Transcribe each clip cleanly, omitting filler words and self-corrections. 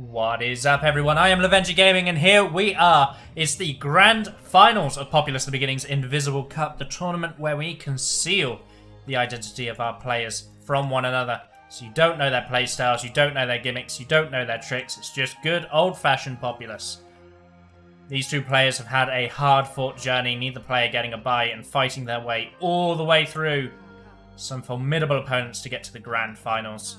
What is up, everyone? I am Lovenji Gaming, and here we are. It's the grand finals of Populous the Beginning's Invisible Cup, the tournament where we conceal the identity of our players from one another. So you don't know their playstyles, you don't know their gimmicks, you don't know their tricks. It's just good old-fashioned Populous. These two players have had a hard-fought journey, neither player getting a bye and fighting their way all the way through some formidable opponents to get to the grand finals.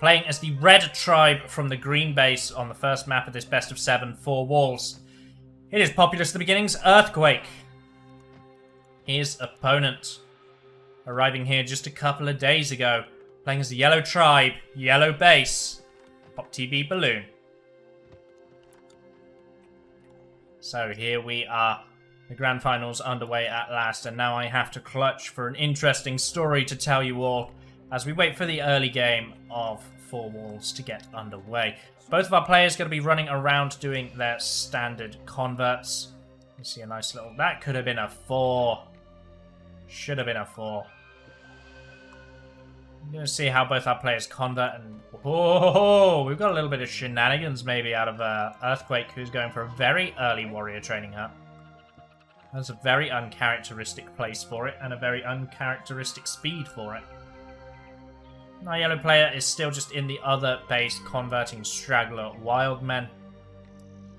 Playing as the red tribe from the green base on the first map of this best of 7 4 walls. It is Populous the Beginning's Earthquake. His opponent, arriving here just a couple of days ago, playing as the yellow tribe, yellow base, PopTV Balloon. So here we are, the grand finals underway at last, and now I have to clutch for an interesting story to tell you all as we wait for the early game of 4 walls to get underway. Both of our players going to be running around doing their standard converts. You see a nice little... That could have been a 4. Should have been a 4. I'm going to see how both our players convert, and... Oh, we've got a little bit of shenanigans maybe out of Earthquake, who's going for a very early warrior training hut. That's a very uncharacteristic place for it, and a very uncharacteristic speed for it. Our yellow player is still just in the other base converting straggler wild men.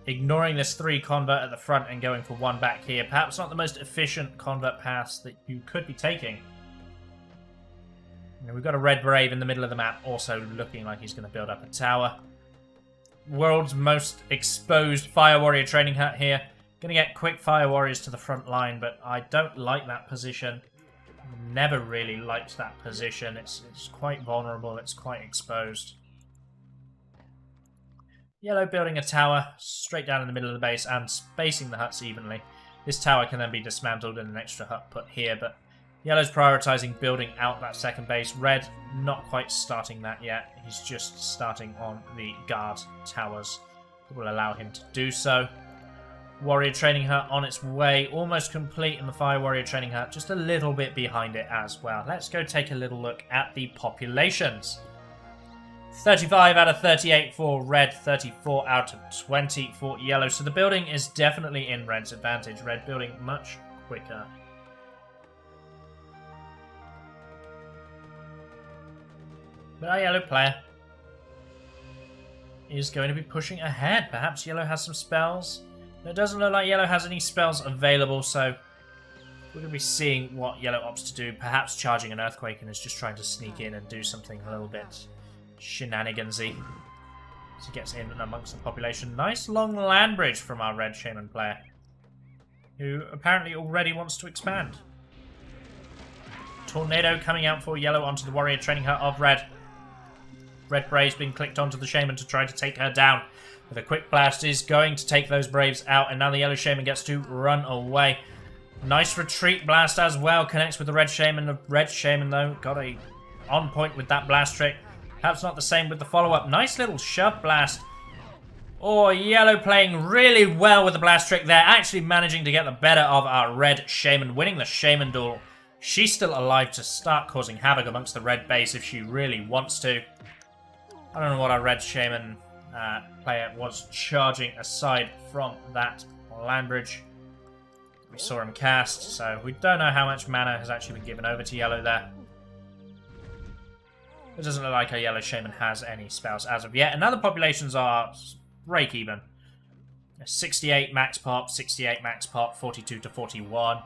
Ignoring this 3 convert at the front and going for 1 back here. Perhaps not the most efficient convert pass that you could be taking. And we've got a red brave in the middle of the map also looking like he's going to build up a tower. World's most exposed fire warrior training hut here. Going to get quick fire warriors to the front line, but I don't like that position. Never really liked that position. It's quite vulnerable, it's quite exposed. Yellow building a tower straight down in the middle of the base and spacing the huts evenly. This tower can then be dismantled and an extra hut put here, but yellow's prioritizing building out that second base. Red not quite starting that yet. He's just starting on the guard towers that will allow him to do so. Warrior training hut on its way, almost complete in the fire warrior training hut, just a little bit behind it as well. Let's go take a little look at the populations. 35 out of 38 for red, 34 out of 20 for yellow. So the building is definitely in red's advantage. Red building much quicker. But our yellow player is going to be pushing ahead. Perhaps yellow has some spells. It doesn't look like yellow has any spells available, so we're going to be seeing what yellow opts to do. Perhaps charging an earthquake and is just trying to sneak in and do something a little bit shenanigansy. So he gets in and amongst the population. Nice long land bridge from our red shaman player, who apparently already wants to expand. Tornado coming out for yellow onto the warrior training hut of red. Red Brave's been clicked onto the shaman to try to take her down. With a quick blast is going to take those Braves out, and now the yellow shaman gets to run away. Nice retreat blast as well, connects with the red shaman. The red shaman, though, got a on point with that blast trick. Perhaps not the same with the follow-up. Nice little shove blast. Oh, yellow playing really well with the blast trick there, actually managing to get the better of our red shaman, winning the shaman duel. She's still alive to start causing havoc amongst the red base if she really wants to. I don't know what our red shaman player was charging aside from that land bridge. We saw him cast, so we don't know how much mana has actually been given over to yellow there. It doesn't look like our yellow shaman has any spells as of yet, and other populations are break even. 68 max pop, 68 max pop, 42 to 41.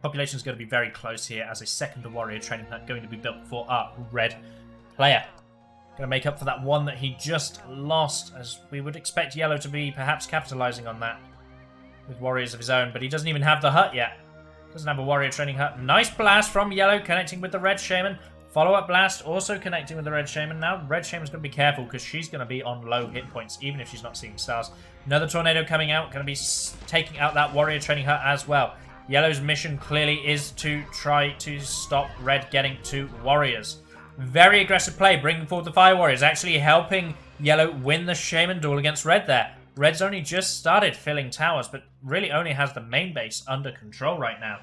Population's going to be very close here as a second warrior training hut going to be built for our red player. Going to make up for that one that he just lost, as we would expect yellow to be perhaps capitalizing on that with warriors of his own, but he doesn't even have the hut yet. Doesn't have a warrior training hut. Nice blast from yellow connecting with the red shaman. Follow-up blast also connecting with the red shaman. Now red shaman's going to be careful because she's going to be on low hit points even if she's not seeing stars. Another tornado coming out, going to be taking out that warrior training hut as well. Yellow's mission clearly is to try to stop red getting to warriors. Very aggressive play, bringing forward the Fire Warriors, actually helping yellow win the Shaman duel against red there. Red's only just started filling towers, but really only has the main base under control right now.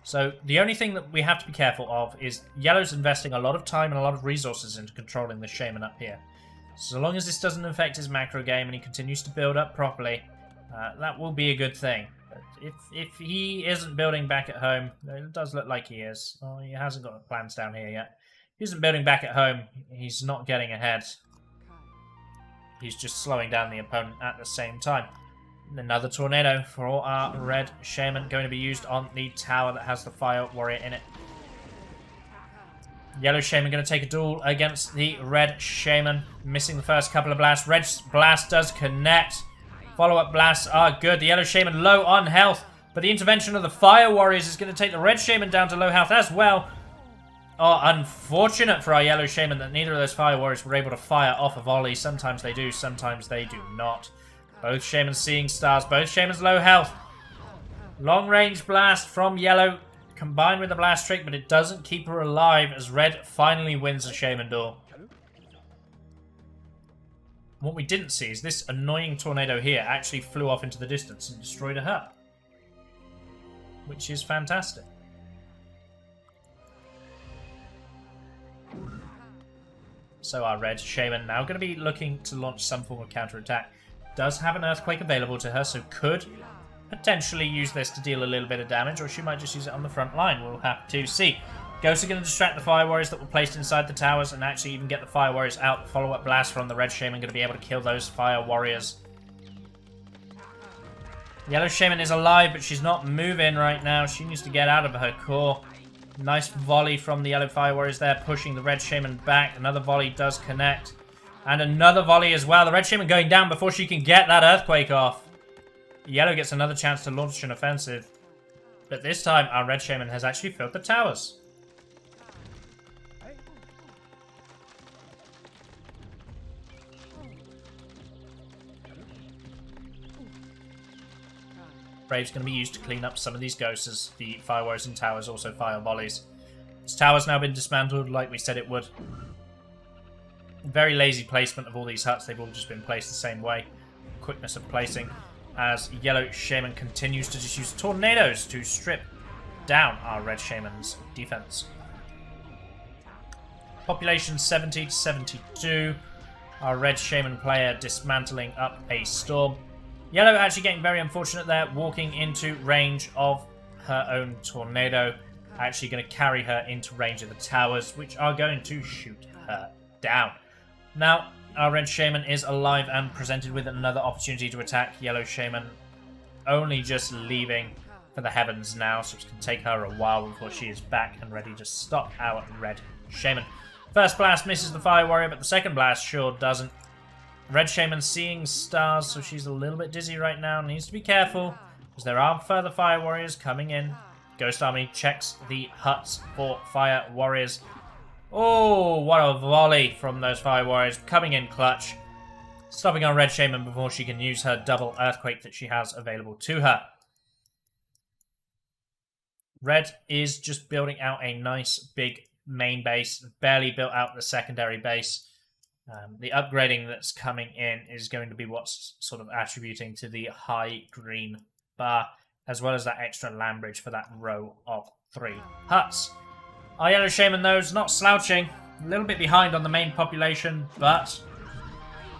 So the only thing that we have to be careful of is Yellow's investing a lot of time and a lot of resources into controlling the Shaman up here. So long as this doesn't affect his macro game and he continues to build up properly, that will be a good thing. But if he isn't building back at home, it does look like he is. Oh, he hasn't got plans down here yet. If he isn't building back at home, he's not getting ahead. He's just slowing down the opponent at the same time. Another tornado for our red shaman going to be used on the tower that has the fire warrior in it. Yellow shaman going to take a duel against the red shaman, missing the first couple of blasts. Red blast does connect. Follow-up blasts are good. The yellow shaman low on health, but the intervention of the fire warriors is going to take the red shaman down to low health as well. Oh, unfortunate for our yellow shaman that neither of those fire warriors were able to fire off a volley. Sometimes they do, sometimes they do not. Both shamans seeing stars, both shamans low health. Long range blast from yellow combined with the blast trick, but it doesn't keep her alive as red finally wins the shaman duel. What we didn't see is this annoying tornado here actually flew off into the distance and destroyed a hut, which is fantastic. So our red shaman now going to be looking to launch some form of counterattack. Does have an earthquake available to her, so could potentially use this to deal a little bit of damage, or she might just use it on the front line. We'll have to see. Ghosts are going to distract the fire warriors that were placed inside the towers and actually even get the fire warriors out. The follow-up blast from the red shaman going to be able to kill those fire warriors. Yellow shaman is alive, but she's not moving right now. She needs to get out of her core. Nice volley from the yellow fire warriors there, pushing the red shaman back. Another volley does connect. And another volley as well. The red shaman going down before she can get that earthquake off. Yellow gets another chance to launch an offensive. But this time, our red shaman has actually filled the towers. Brave's going to be used to clean up some of these ghosts as the fire warriors and towers also fire volleys. This tower's now been dismantled like we said it would. Very lazy placement of all these huts. They've all just been placed the same way. Quickness of placing as yellow shaman continues to just use tornadoes to strip down our red shaman's defense. Population 70 to 72. Our red shaman player dismantling up a storm. Yellow actually getting very unfortunate there, walking into range of her own tornado. Actually going to carry her into range of the towers, which are going to shoot her down. Now, our red shaman is alive and presented with another opportunity to attack. Yellow shaman only just leaving for the heavens now, so it's going to take her a while before she is back and ready to stop our red shaman. First blast misses the fire warrior, but the second blast sure doesn't. Red shaman seeing stars, so she's a little bit dizzy right now. Needs to be careful, because there are further fire warriors coming in. Ghost Army checks the huts for fire warriors. Oh, what a volley from those fire warriors, coming in clutch. Stopping our red shaman before she can use her double earthquake that she has available to her. Red is just building out a nice big main base, barely built out the secondary base. The upgrading that's coming in is going to be what's sort of attributing to the high green bar, as well as that extra land bridge for that row of 3 huts. Our yellow shaman, though, is not slouching. A little bit behind on the main population, but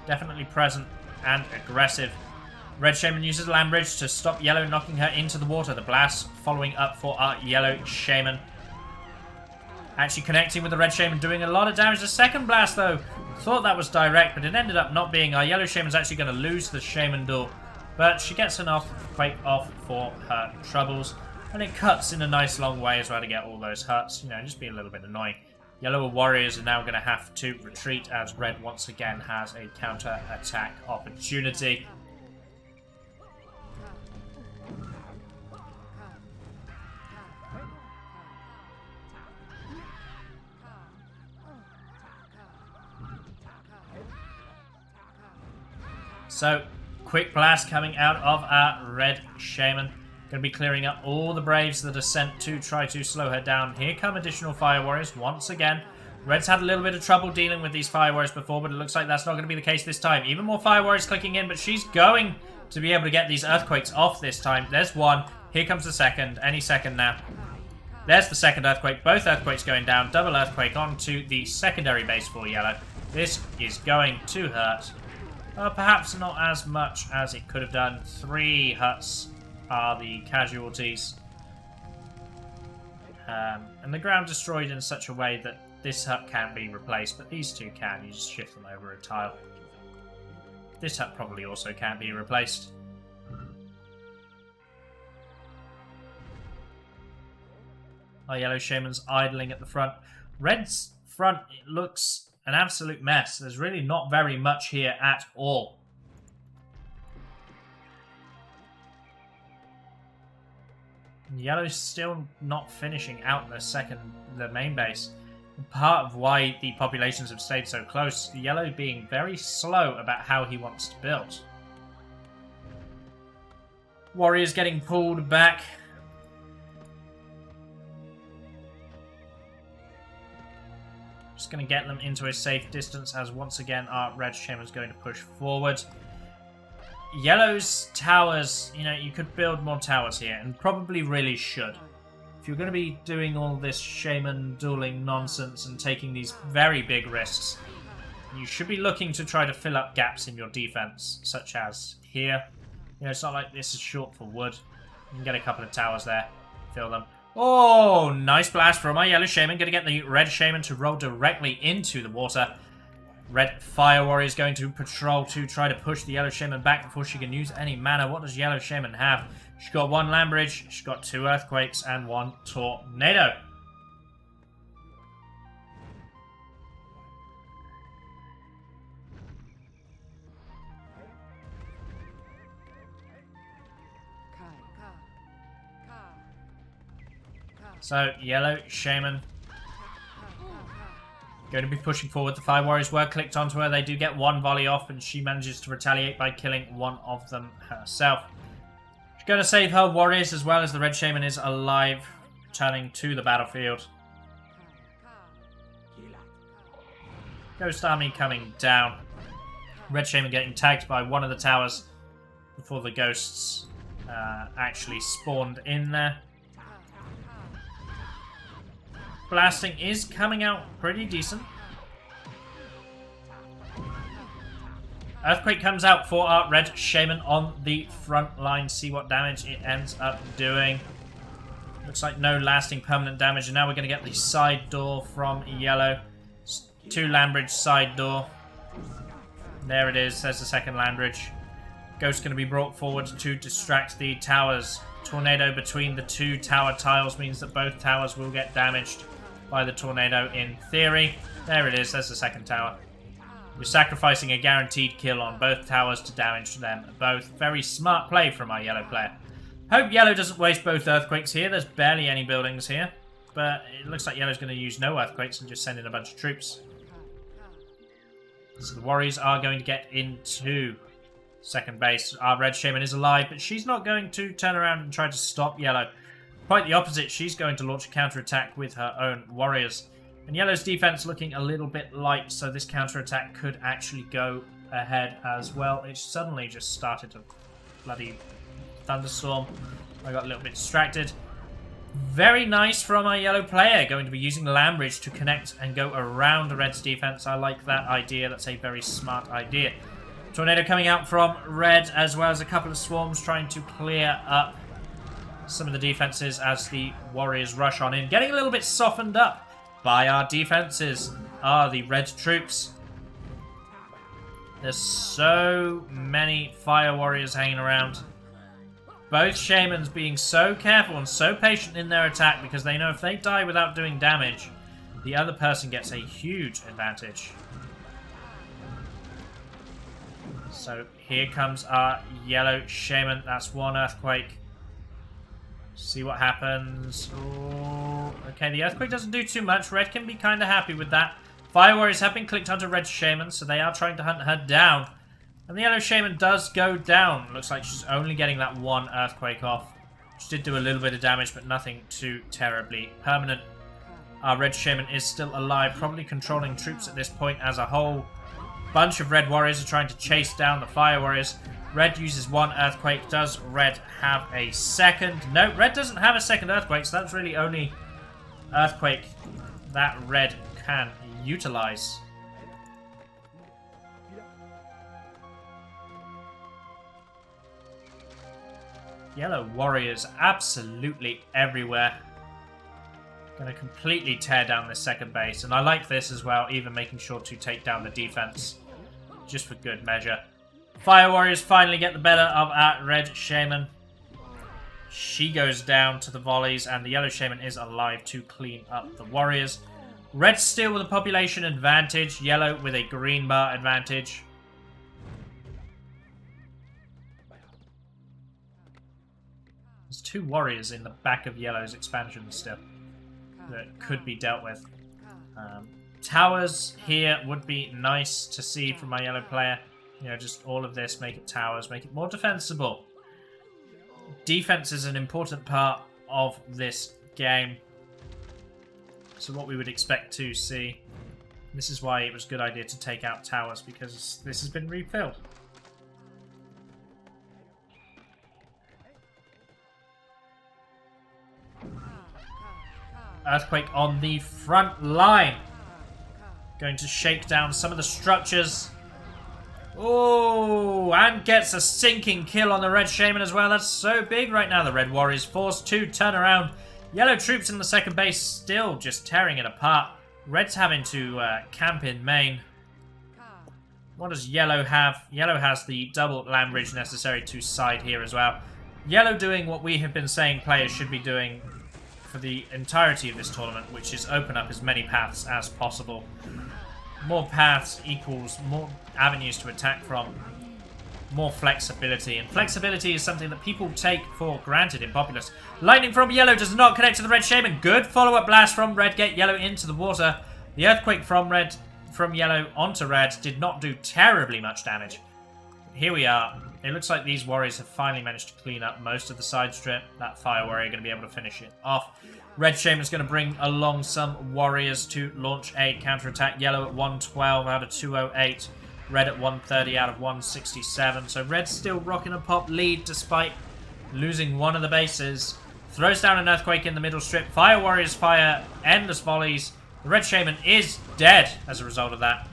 definitely present and aggressive. Red shaman uses land bridge to stop yellow knocking her into the water. The blast following up for our yellow shaman. Actually connecting with the red shaman, doing a lot of damage. The second blast, though, thought that was direct, but it ended up not being. Our yellow shaman's actually going to lose the shaman duel, but she gets enough quake off for her troubles, and it cuts in a nice long way as well to get all those huts. You know, just be a little bit annoying. Yellow warriors are now going to have to retreat as red once again has a counter-attack opportunity. So, quick blast coming out of our red shaman. Going to be clearing up all the braves that are sent to try to slow her down. Here come additional fire warriors once again. Red's had a little bit of trouble dealing with these fire warriors before, but it looks like that's not going to be the case this time. Even more fire warriors clicking in, but she's going to be able to get these earthquakes off this time. There's one. Here comes the second. Any second now. There's the second earthquake. Both earthquakes going down. Double earthquake onto the secondary base for yellow. This is going to hurt. Perhaps not as much as it could have done. 3 huts are the casualties. And the ground destroyed in such a way that this hut can't be replaced, but these two can. You just shift them over a tile. This hut probably also can't be replaced. Our yellow shaman's idling at the front. Red's front, it looks an absolute mess. There's really not very much here at all. Yellow's still not finishing out the main base. Part of why the populations have stayed so close, Yellow being very slow about how he wants to build. Warriors getting pulled back. Just going to get them into a safe distance as once again our red shaman's going to push forward. Yellow's towers, you know, you could build more towers here and probably really should. If you're going to be doing all this shaman dueling nonsense and taking these very big risks, you should be looking to try to fill up gaps in your defense, such as here. You know, it's not like this is short for wood. You can get a couple of towers there, fill them. Oh, nice blast from our yellow shaman. Going to get the red shaman to roll directly into the water. Red fire warrior is going to patrol to try to push the yellow shaman back before she can use any mana. What does yellow shaman have? She's got 1 land bridge, she's got 2 earthquakes, and 1 tornado. So, yellow shaman going to be pushing forward. The fire warriors were clicked onto her. They do get 1 volley off, and she manages to retaliate by killing 1 of them herself. She's going to save her warriors as well as the red shaman is alive, turning to the battlefield. Ghost army coming down. Red shaman getting tagged by 1 of the towers before the ghosts actually spawned in there. Blasting is coming out pretty decent. Earthquake comes out for our red shaman on the front line. See what damage it ends up doing. Looks like no lasting permanent damage. And now we're going to get the side door from yellow. 2 land bridge side door. There it is. There's the second land bridge. Ghost going to be brought forward to distract the towers. Tornado between the 2 tower tiles means that both towers will get damaged by the tornado in theory. There it is. There's the second tower. You're sacrificing a guaranteed kill on both towers to damage them both. Very smart play from our yellow player. Hope yellow doesn't waste both earthquakes here. There's barely any buildings here. But it looks like yellow's going to use no earthquakes and just send in a bunch of troops. So the warriors are going to get into second base. Our red shaman is alive, but she's not going to turn around and try to stop yellow. Quite the opposite, she's going to launch a counterattack with her own warriors. And yellow's defense looking a little bit light, so this counterattack could actually go ahead as well. It suddenly just started to bloody thunderstorm. I got a little bit distracted. Very nice from our yellow player, going to be using the land bridge to connect and go around the red's defense. I like that idea. That's a very smart idea. Tornado coming out from red, as well as a couple of swarms trying to clear up some of the defenses as the warriors rush on in. Getting a little bit softened up by our defenses are the red troops. There's so many fire warriors hanging around. Both shamans being so careful and so patient in their attack because they know if they die without doing damage, the other person gets a huge advantage. So here comes our yellow shaman. That's 1 earthquake. See what happens. Oh, okay, the earthquake doesn't do too much. Red can be kind of happy with that. Fire warriors have been clicked onto red shaman, so they are trying to hunt her down. And the yellow shaman does go down. Looks like she's only getting that 1 earthquake off. She did do a little bit of damage, but nothing too terribly permanent. Our red shaman is still alive, probably controlling troops at this point as a whole bunch of red warriors are trying to chase down the fire warriors. Red uses 1 earthquake. Does red have a second? No, red doesn't have a second earthquake, so that's really only earthquake that red can utilize. Yellow warriors absolutely everywhere. Going to completely tear down this second base. And I like this as well, even making sure to take down the defense. Just for good measure. Fire warriors finally get the better of our red shaman. She goes down to the volleys, and the yellow shaman is alive to clean up the warriors. Red still with a population advantage. Yellow with a green bar advantage. There's 2 warriors in the back of yellow's expansion still that could be dealt with. Towers here would be nice to see from my yellow player. You know, just all of this, make it towers, make it more defensible. Defense is an important part of this game. So what we would expect to see. This is why it was a good idea to take out towers, because this has been refilled. Earthquake on the front line. Going to shake down some of the structures. Oh, and gets a sinking kill on the red shaman as well. That's so big right now. The red warriors forced to turn around. Yellow troops in the second base still just tearing it apart. Red's having to camp in main. What does yellow have? Yellow has the double land bridge necessary to side here as well. Yellow doing what we have been saying players should be doing for the entirety of this tournament, which is open up as many paths as possible. More paths equals more avenues to attack from, more flexibility, and flexibility is something that people take for granted in Populous. Lightning from yellow does not connect to the red shaman. Good follow-up blast from red, get yellow into the water. The earthquake from yellow onto red did not do terribly much damage. Here we are. It looks like these warriors have finally managed to clean up most of the side strip. That fire warrior going to be able to finish it off. Red shaman's going to bring along some warriors to launch a counterattack. Yellow at 112 out of 208. Red at 130 out of 167. So red's still rocking a pop lead despite losing one of the bases. Throws down an earthquake in the middle strip. Fire warriors fire endless volleys. The red shaman is dead as a result of that.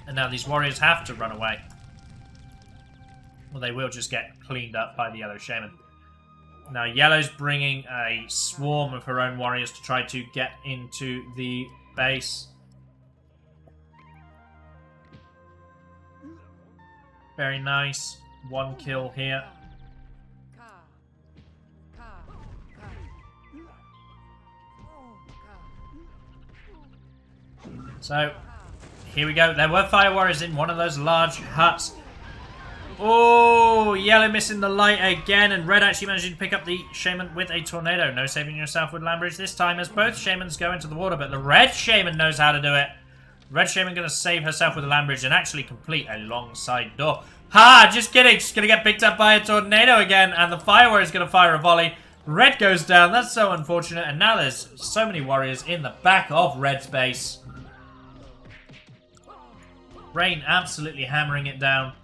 And now these warriors have to run away. Well, they will just get cleaned up by the yellow shaman. Now, yellow's bringing a swarm of her own warriors to try to get into the base. Very nice. 1 kill here. So, here we go. There were fire warriors in one of those large huts. Oh, yellow missing the light again, and red actually managing to pick up the shaman with a tornado. No saving yourself with land bridge this time as both shamans go into the water, but the red shaman knows how to do it. Red shaman going to save herself with a land bridge and actually complete a long side door. Ha! Just kidding. She's going to get picked up by a tornado again, and the fire warrior is going to fire a volley. Red goes down. That's so unfortunate, and now there's so many warriors in the back of red's base. Rain absolutely hammering it down.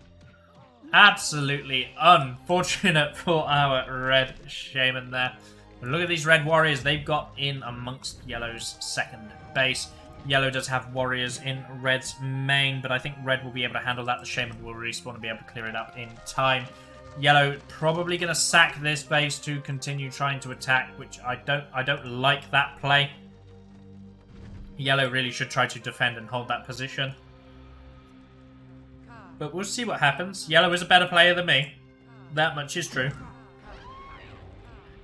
Absolutely unfortunate for our red shaman there. But look at these red warriors they've got in amongst yellow's second base. Yellow does have warriors in red's main, but I think red will be able to handle that. The shaman will respawn and be able to clear it up in time. Yellow probably going to sack this base to continue trying to attack, which I don't like that play. Yellow really should try to defend and hold that position. But we'll see what happens. Yellow is a better player than me. That much is true.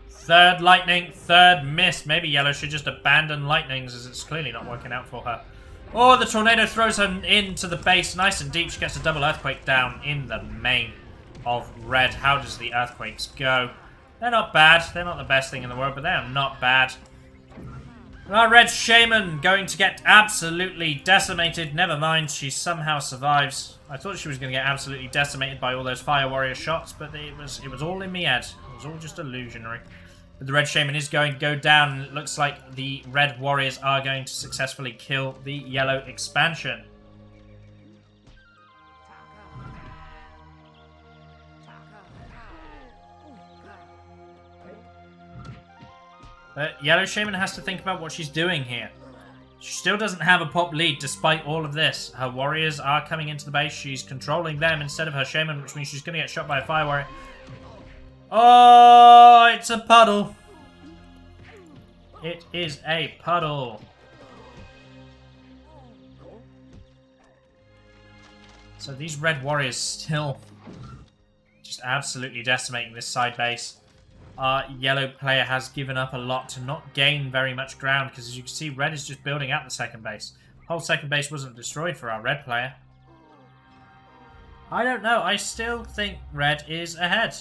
Third lightning, third miss. Maybe yellow should just abandon lightnings as it's clearly not working out for her. Oh, the tornado throws her into the base nice and deep. She gets a double earthquake down in the main of red. How does the earthquakes go? They're not bad. They're not the best thing in the world, but they are not bad. Our red shaman going to get absolutely decimated. Never mind, she somehow survives. I thought she was going to get absolutely decimated by all those fire warrior shots, but it was all in my head. It was all just illusionary. But the red shaman is going to go down, and it looks like the red warriors are going to successfully kill the yellow expansion. But Yellow Shaman has to think about what she's doing here. She still doesn't have a pop lead despite all of this. Her warriors are coming into the base. She's controlling them instead of her Shaman, which means she's going to get shot by a fire warrior. Oh, it's a puddle. It is a puddle. So these red warriors still just absolutely decimating this side base. Our yellow player has given up a lot to not gain very much ground, because as you can see, red is just building out the second base. Whole second base wasn't destroyed for our red player. I don't know. I still think red is ahead.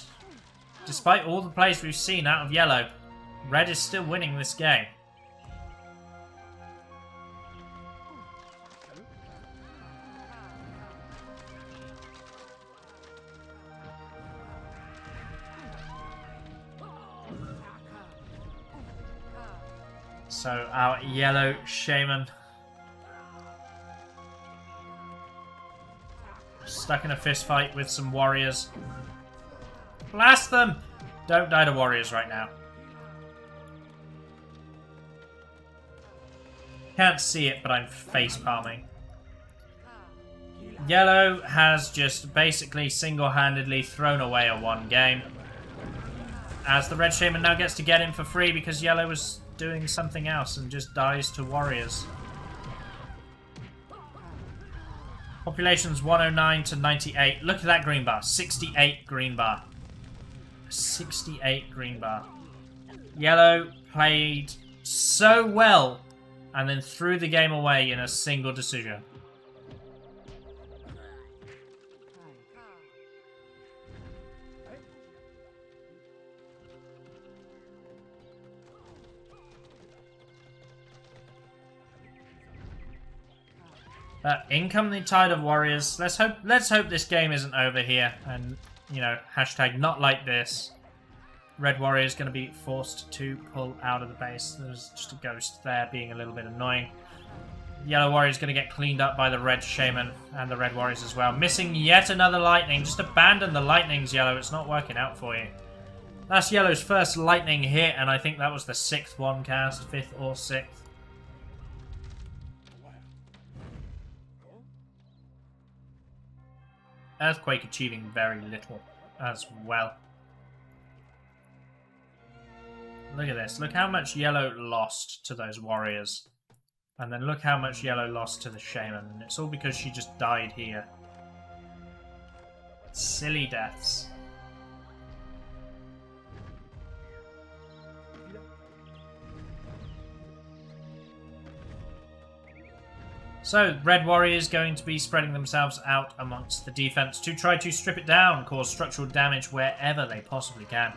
Despite all the plays we've seen out of yellow, red is still winning this game. So our yellow Shaman stuck in a fist fight with some warriors. Blast them! Don't die to warriors right now. Can't see it, but I'm face palming. Yellow has just basically single-handedly thrown away a one game. As the red Shaman now gets to get in for free because yellow was doing something else and just dies to warriors. Population's 109 to 98. Look at that green bar. 68 green bar. 68 green bar. Yellow played so well and then threw the game away in a single decision. In come the tide of warriors. Let's hope this game isn't over here. And, you know, hashtag not like this. Red warrior is going to be forced to pull out of the base. There's just a ghost there being a little bit annoying. Yellow warrior is going to get cleaned up by the red shaman and the red warriors as well. Missing yet another lightning. Just abandon the lightnings, yellow. It's not working out for you. That's yellow's first lightning hit, and I think that was the 6th one cast. 5th or 6th. Earthquake achieving very little as well. Look at this. Look how much yellow lost to those warriors. And then look how much yellow lost to the shaman. And it's all because she just died here. Silly deaths. So, red warriors going to be spreading themselves out amongst the defense to try to strip it down, cause structural damage wherever they possibly can.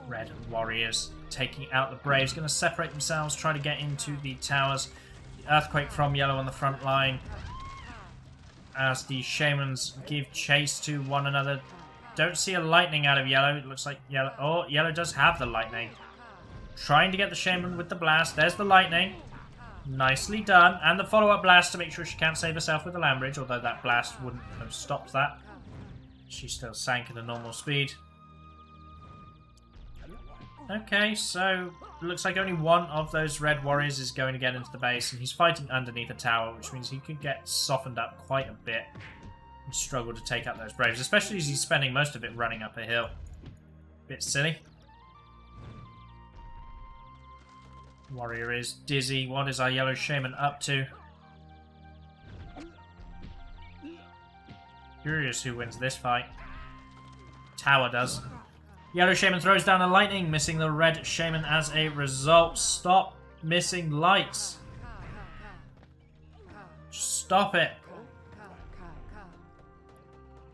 Red warriors taking out the Braves, going to separate themselves, try to get into the towers. The earthquake from yellow on the front line as the shamans give chase to one another. Don't see a lightning out of yellow. It looks like yellow. Oh, yellow does have the lightning. Trying to get the shaman with the blast. There's the lightning. Nicely done. And the follow-up blast to make sure she can't save herself with the land bridge, although that blast wouldn't have stopped that. She still sank at a normal speed. Okay, so looks like only one of those red warriors is going to get into the base, and he's fighting underneath a tower, which means he could get softened up quite a bit and struggle to take out those Braves, especially as he's spending most of it running up a hill. Bit silly. Warrior is dizzy. What is our yellow shaman up to? Curious who wins this fight. Tower does. Yellow shaman throws down a lightning, missing the red shaman as a result. Stop missing lights. Stop it.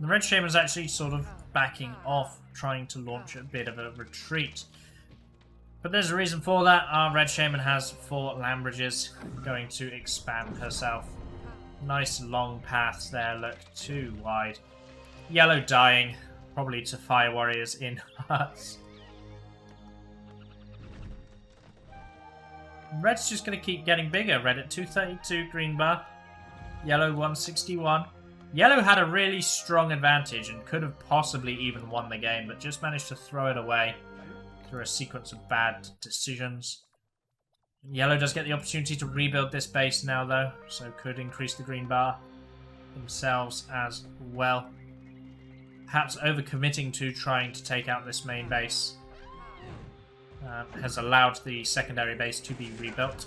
The red shaman is actually sort of backing off, trying to launch a bit of a retreat. But there's a reason for that. Our red shaman has 4 land bridges, going to expand herself. Nice long paths there, look too wide. Yellow dying, probably to fire warriors in huts. Red's just going to keep getting bigger. Red at 232 green bar. Yellow 161. Yellow had a really strong advantage and could have possibly even won the game, but just managed to throw it away through a sequence of bad decisions. Yellow does get the opportunity to rebuild this base now, though, so could increase the green bar themselves as well. Perhaps overcommitting to trying to take out this main base has allowed the secondary base to be rebuilt.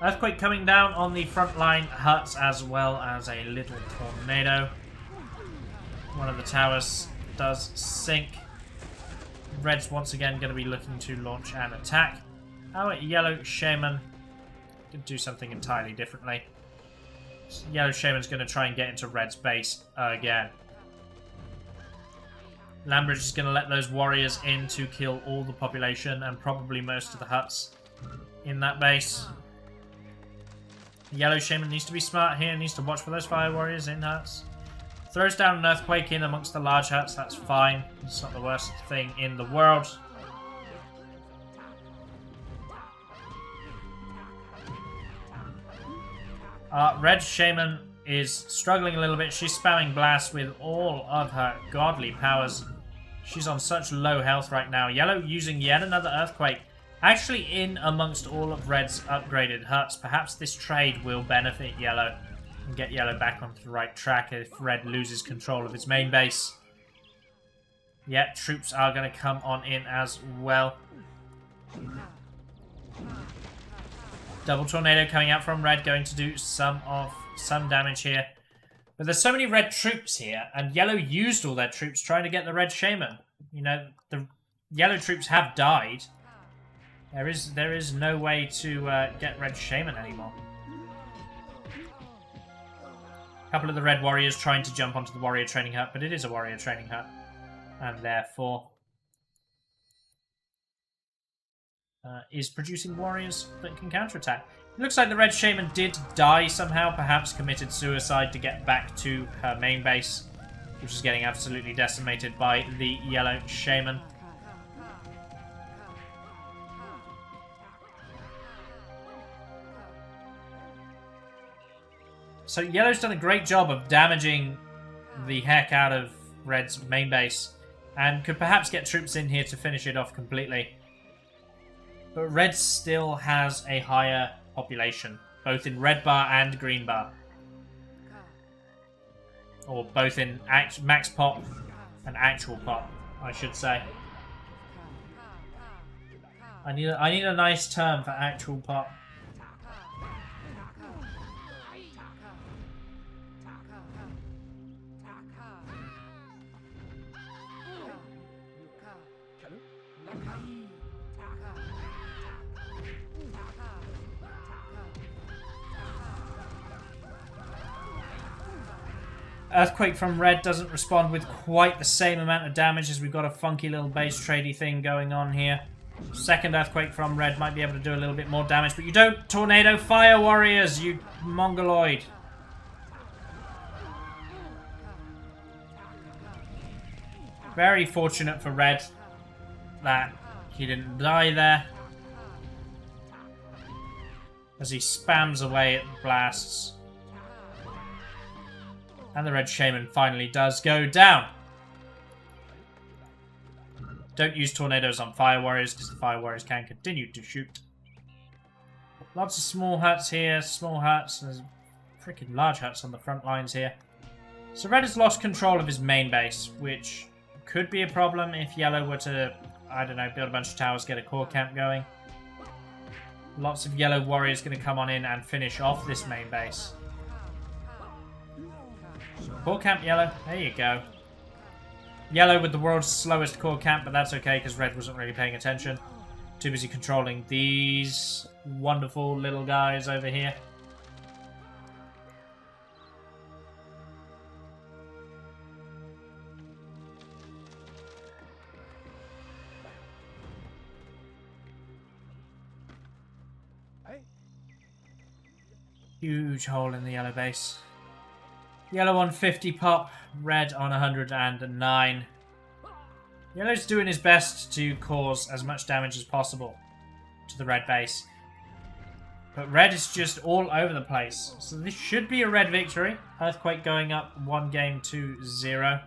Earthquake coming down on the front line huts as well as a little tornado. One of the towers does sink. Red's once again going to be looking to launch an attack. Our Yellow Shaman can do something entirely differently. Yellow Shaman's going to try and get into Red's base again. Lambridge is going to let those warriors in to kill all the population and probably most of the huts in that base. Yellow Shaman needs to be smart here, needs to watch for those fire warriors in huts. Throws down an earthquake in amongst the large huts, that's fine. It's not the worst thing in the world. Red Shaman is struggling a little bit. She's spamming Blast with all of her godly powers. She's on such low health right now. Yellow using yet another earthquake. Actually in amongst all of Red's upgraded huts. Perhaps this trade will benefit Yellow and get Yellow back onto the right track if Red loses control of its main base. Yeah, troops are going to come on in as well. Double tornado coming out from Red, going to do some damage here. But there's so many Red troops here, and Yellow used all their troops trying to get the Red Shaman. You know, the Yellow troops have died. There is no way to get Red Shaman anymore. A couple of the Red Warriors trying to jump onto the Warrior Training Hut, but it is a Warrior Training Hut. And therefore is producing warriors that can counterattack. It looks like the Red Shaman did die somehow, perhaps committed suicide to get back to her main base, which is getting absolutely decimated by the Yellow Shaman. So Yellow's done a great job of damaging the heck out of Red's main base, and could perhaps get troops in here to finish it off completely. But Red still has a higher population, both in red bar and green bar. Or both in max pop and actual pop, I should say. I need a nice term for actual pop. Earthquake from Red doesn't respond with quite the same amount of damage, as we've got a funky little base tradey thing going on here. Second Earthquake from Red might be able to do a little bit more damage, but you don't tornado fire warriors, you mongoloid. Very fortunate for Red that he didn't die there, as he spams away at the blasts. And the Red Shaman finally does go down. Don't use tornadoes on fire warriors, because the fire warriors can continue to shoot. Lots of small huts here, small huts. There's freaking large huts on the front lines here. So Red has lost control of his main base, which could be a problem if Yellow were to, I don't know, build a bunch of towers, get a core camp going. Lots of Yellow warriors going to come on in and finish off this main base. Core camp Yellow, there you go. Yellow with the world's slowest core camp, but that's okay because Red wasn't really paying attention. Too busy controlling these wonderful little guys over here. Huge hole in the Yellow base. Yellow on 50 pop, Red on 109. Yellow's doing his best to cause as much damage as possible to the Red base. But red is just all over the place. So this should be a red victory. Earthquake going up 1 game to 0.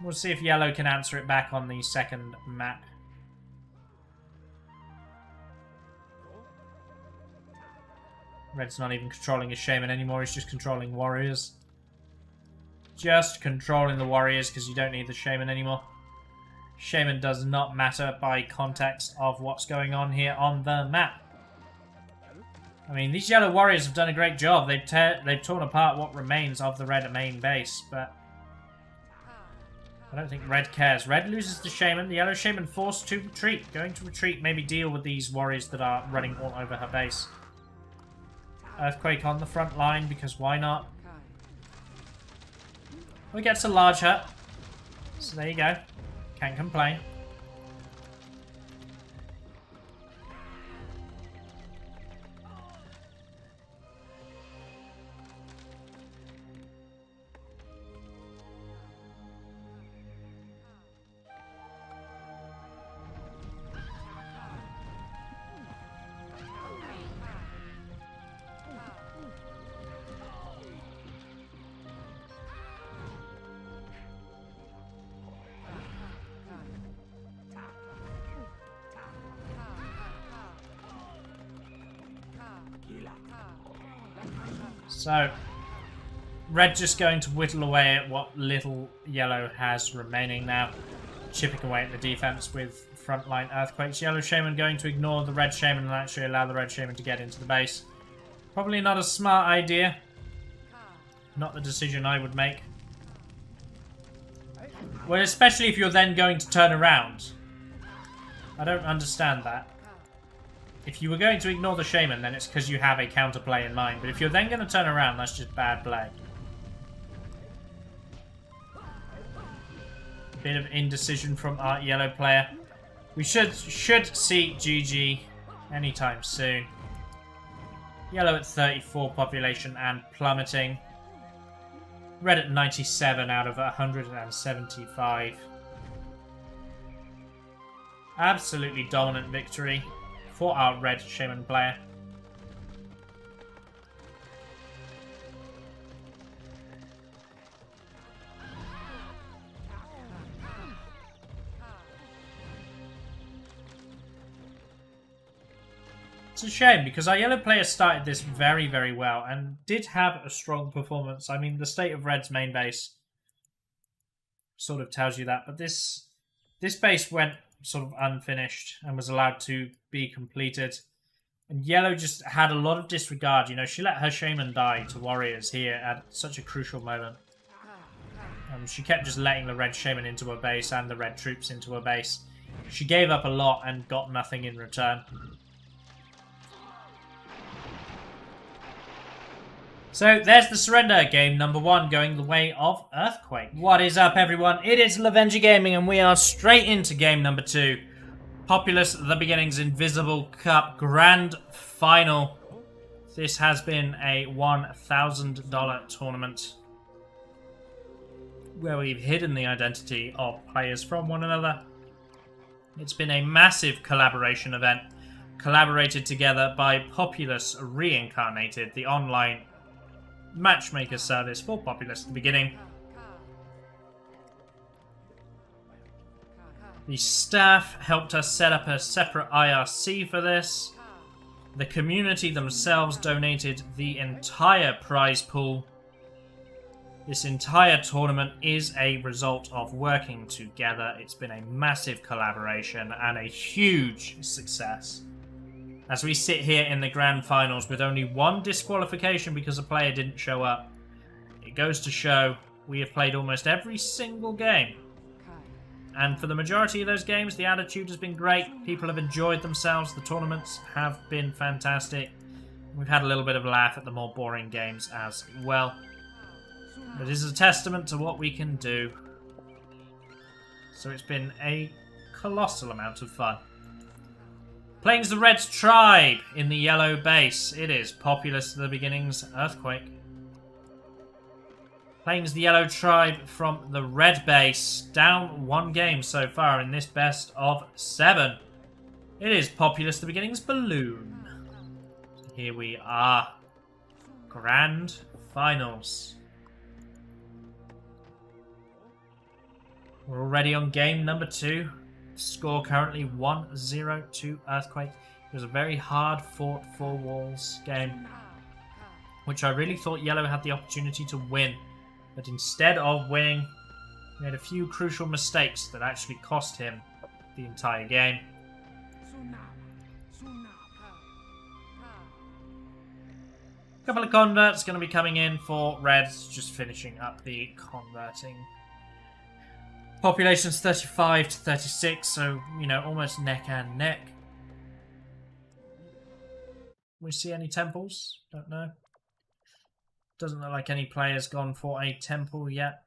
We'll see if yellow can answer it back on the second map. Red's not even controlling his shaman anymore, he's just controlling warriors. Just controlling the warriors because you don't need the shaman anymore. Shaman does not matter by context of what's going on here on the map. I mean, these yellow warriors have done a great job. They've torn apart what remains of the red main base, but I don't think red cares. Red loses the shaman. The yellow shaman forced to retreat. Going to retreat, maybe deal with these warriors that are running all over her base. Earthquake on the front line, because why not? We get a large hut. So there you go. Can't complain. So, red just going to whittle away at what little yellow has remaining now. Chipping away at the defense with frontline earthquakes. Yellow shaman going to ignore the red shaman and actually allow the red shaman to get into the base. Probably not a smart idea. Not the decision I would make. Well, especially if you're then going to turn around. I don't understand that. If you were going to ignore the shaman, then it's because you have a counterplay in mind. But if you're then going to turn around, that's just bad play. Bit of indecision from our yellow player. We should see GG anytime soon. Yellow at 34 population and plummeting. Red at 97 out of 175. Absolutely dominant victory for our red shaman player. It's a shame because our yellow player started this very, very well and did have a strong performance. I mean, the state of red's main base sort of tells you that, but this base went sort of unfinished and was allowed to be completed. And yellow just had a lot of disregard. You know, she let her shaman die to warriors here at such a crucial moment. She kept just letting the red shaman into her base and the red troops into her base. She gave up a lot and got nothing in return. So there's the surrender, game number 1 going the way of Earthquake. What is up, everyone? It is Lovenji Gaming and we are straight into game number 2. Populous The Beginnings Invisible Cup Grand Final. This has been a $1,000 tournament where we've hidden the identity of players from one another. It's been a massive collaboration event, collaborated together by Populous Reincarnated, the online matchmaker service for Populous at the beginning. The staff helped us set up a separate IRC for this. The community themselves donated the entire prize pool. This entire tournament is a result of working together. It's been a massive collaboration and a huge success. As we sit here in the grand finals with only 1 disqualification because a player didn't show up, it goes to show we have played almost every single game. And for the majority of those games, the attitude has been great. People have enjoyed themselves. The tournaments have been fantastic. We've had a little bit of a laugh at the more boring games as well. But it is a testament to what we can do. So it's been a colossal amount of fun. Playing as the Red's tribe in the yellow base. It is Populous The Beginnings Earthquake. Playing as the yellow tribe from the red base. Down 1 game so far in this best of 7. It is Populous The Beginnings Balloon. Here we are. Grand Finals. We're already on game number 2. Score currently 1-0 to Earthquake. It was a very hard fought 4 walls game, which I really thought Yellow had the opportunity to win. But instead of winning, he made a few crucial mistakes that actually cost him the entire game. A couple of converts going to be coming in for Red, just finishing up the converting. Population's 35 to 36, so, you know, almost neck and neck. We see any temples? Don't know. Doesn't look like any players gone for a temple yet.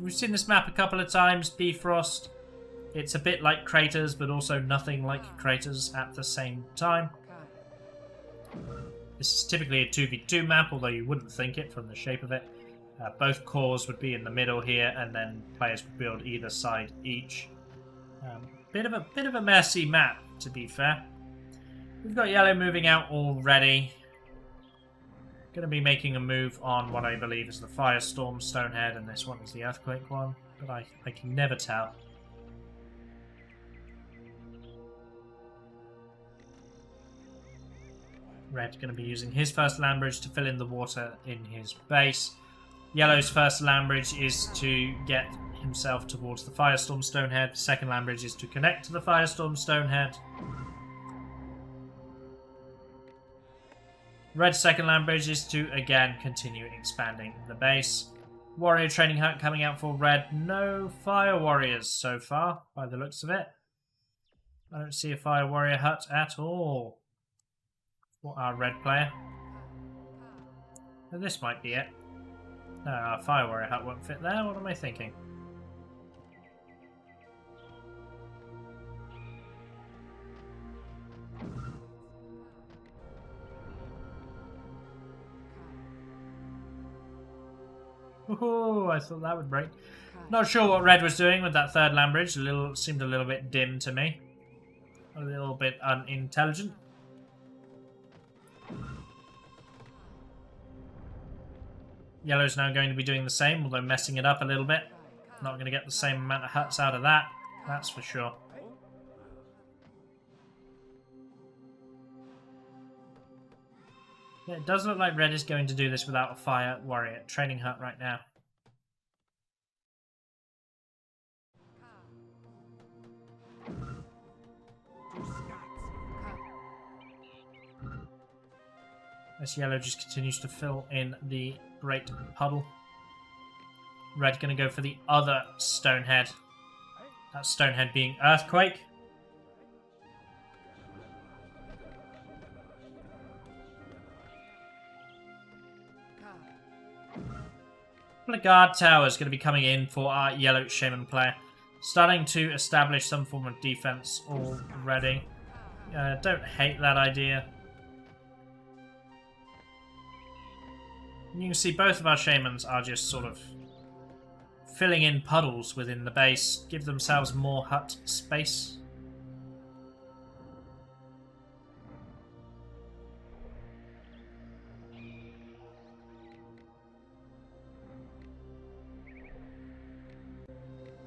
We've seen this map a couple of times, Bifrost. It's a bit like Craters, but also nothing like Craters at the same time. This is typically a 2v2 map, although you wouldn't think it from the shape of it. Both cores would be in the middle here, and then players would build either side each. Bit of a messy map, to be fair. We've got Yellow moving out already. Going to be making a move on what I believe is the Firestorm Stonehead, and this one is the Earthquake one, but I can never tell. Red going to be using his first land bridge to fill in the water in his base. Yellow's first land bridge is to get himself towards the Firestorm Stonehead. Second land bridge is to connect to the Firestorm Stonehead. Red's second land bridge is to, again, continue expanding the base. Warrior Training Hut coming out for Red. No Fire Warriors so far, by the looks of it. I don't see a Fire Warrior hut at all for our Red player. And this might be it. No, our Fire Warrior hut won't fit there. What am I thinking? Ooh, I thought that would break. Not sure what Red was doing with that third land bridge. Seemed a little bit dim to me. A little bit unintelligent. Yellow's now going to be doing the same, although messing it up a little bit. Not going to get the same amount of huts out of that, that's for sure. Yeah, it does look like Red is going to do this without a Fire Warrior Training Hut right now. As Yellow just continues to fill in the Great Puddle. Red going to go for the other Stonehead. That Stonehead being Earthquake. The guard tower is going to be coming in for our Yellow Shaman player. Starting to establish some form of defense already. Don't hate that idea. You can see both of our Shamans are just sort of filling in puddles within the base. Give themselves more hut space.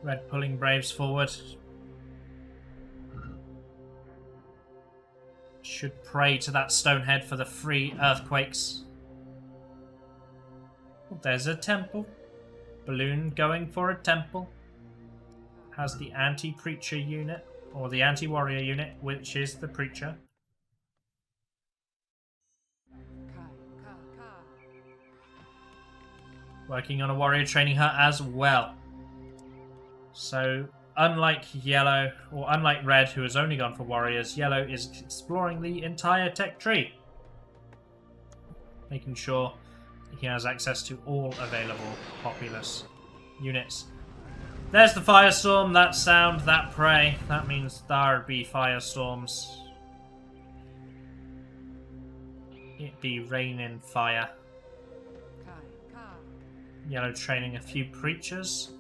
Red pulling Braves forward. Should pray to that Stonehead for the free Earthquakes. Oh, there's a temple. Balloon going for a temple. Has the anti-preacher unit, or the anti-warrior unit, which is the preacher. Working on a warrior training hut as well. So, unlike Yellow, or unlike Red, who has only gone for warriors, Yellow is exploring the entire tech tree. Making sure he has access to all available populous units. There's the firestorm, that sound, that prey. That means there be firestorms. It be raining fire. Yellow training a few preachers.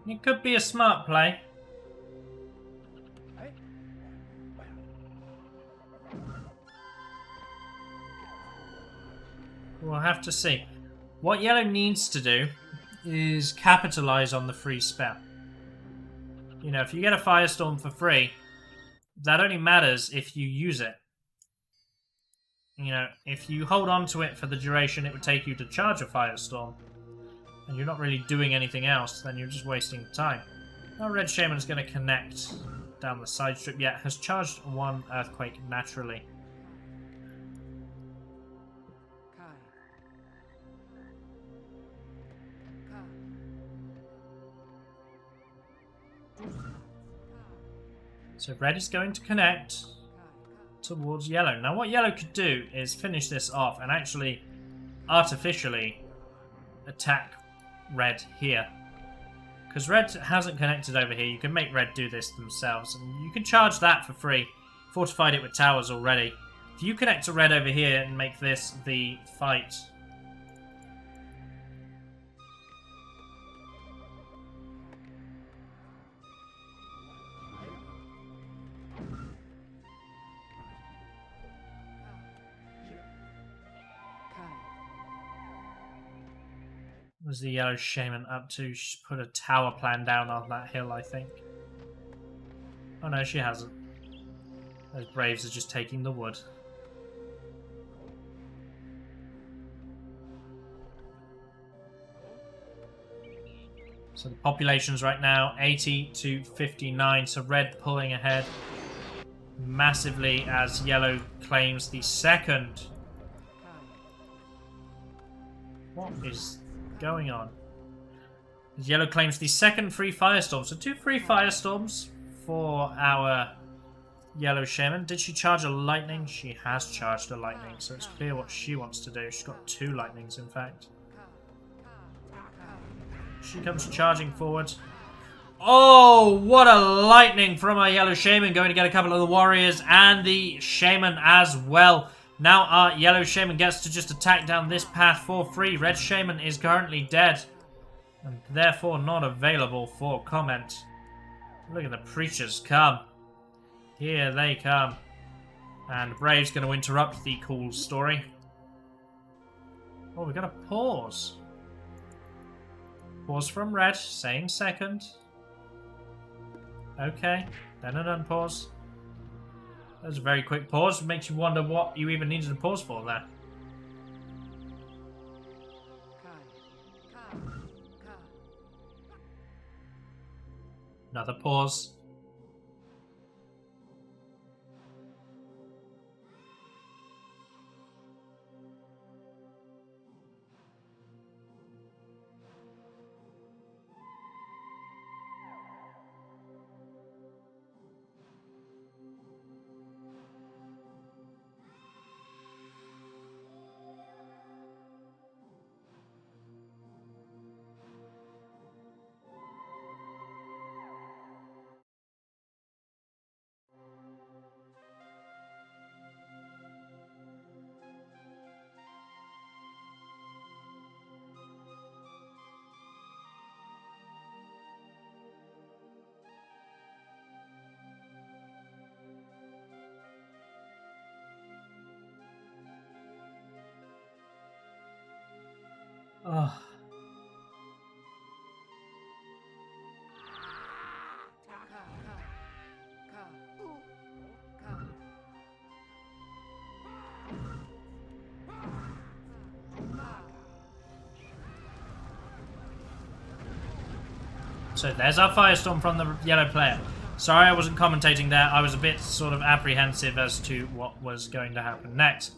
It could be a smart play. We'll have to see. What yellow needs to do is capitalize on the free spell. You know, if you get a firestorm for free, that only matters if you use it. You know, if you hold on to it for the duration it would take you to charge a firestorm, and you're not really doing anything else, then you're just wasting time. Now Red Shaman is going to connect down the side strip. Yeah, has charged one Earthquake naturally. So red is going to connect towards yellow. Now what yellow could do is finish this off and actually artificially attack red here. Because red hasn't connected over here, you can make red do this themselves. And you can charge that for free. Fortified it with towers already. If you connect to red over here and make this the fight... What was the yellow shaman up to? She's put a tower plan down on that hill, I think. Oh no, she hasn't. Those braves are just taking the wood. So the population's right now 80 to 59, so red pulling ahead massively as yellow claims the second. What is going on? Yellow claims the second free firestorm. So 2 free firestorms for our yellow shaman. Did she charge a lightning? She has charged a lightning, so it's clear what she wants to do. She's got 2 lightnings, in fact. She comes charging forward. Oh, what a lightning from our yellow shaman. Going to get a couple of the warriors and the shaman as well. Now our yellow shaman gets to just attack down this path for free. Red shaman is currently dead and therefore not available for comment. Look at the preachers come. Here they come. And Brave's going to interrupt the cool story. Oh, we've got a pause. Pause from red, saying second. Okay, then an unpause. That was a very quick pause. It makes you wonder what you even needed to pause for there. Another pause. Oh. So there's our firestorm from the yellow player. Sorry I wasn't commentating there. I was a bit sort of apprehensive as to what was going to happen next.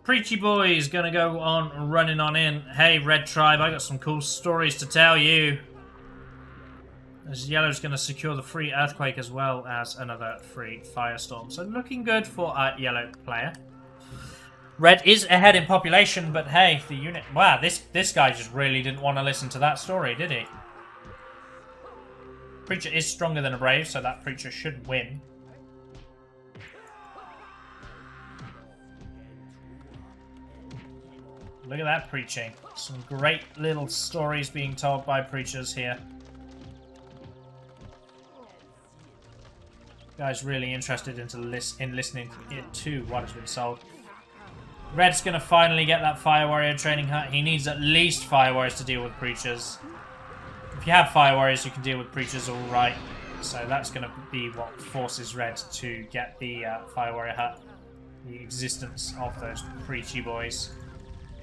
Preachy boy is going to go on running on in. Hey, Red Tribe, I got some cool stories to tell you. As Yellow's going to secure the free Earthquake as well as another free Firestorm. So looking good for our Yellow player. Red is ahead in population, but hey, the unit... Wow, this guy just really didn't want to listen to that story, did he? Preacher is stronger than a Brave, so that Preacher should win. Look at that preaching. Some great little stories being told by preachers here. Guy's really interested in listening to what has been sold. Red's going to finally get that Fire Warrior training hut. He needs at least Fire Warriors to deal with creatures. If you have Fire Warriors, you can deal with creatures alright. So that's going to be what forces Red to get the Fire Warrior hut. The existence of those preachy boys.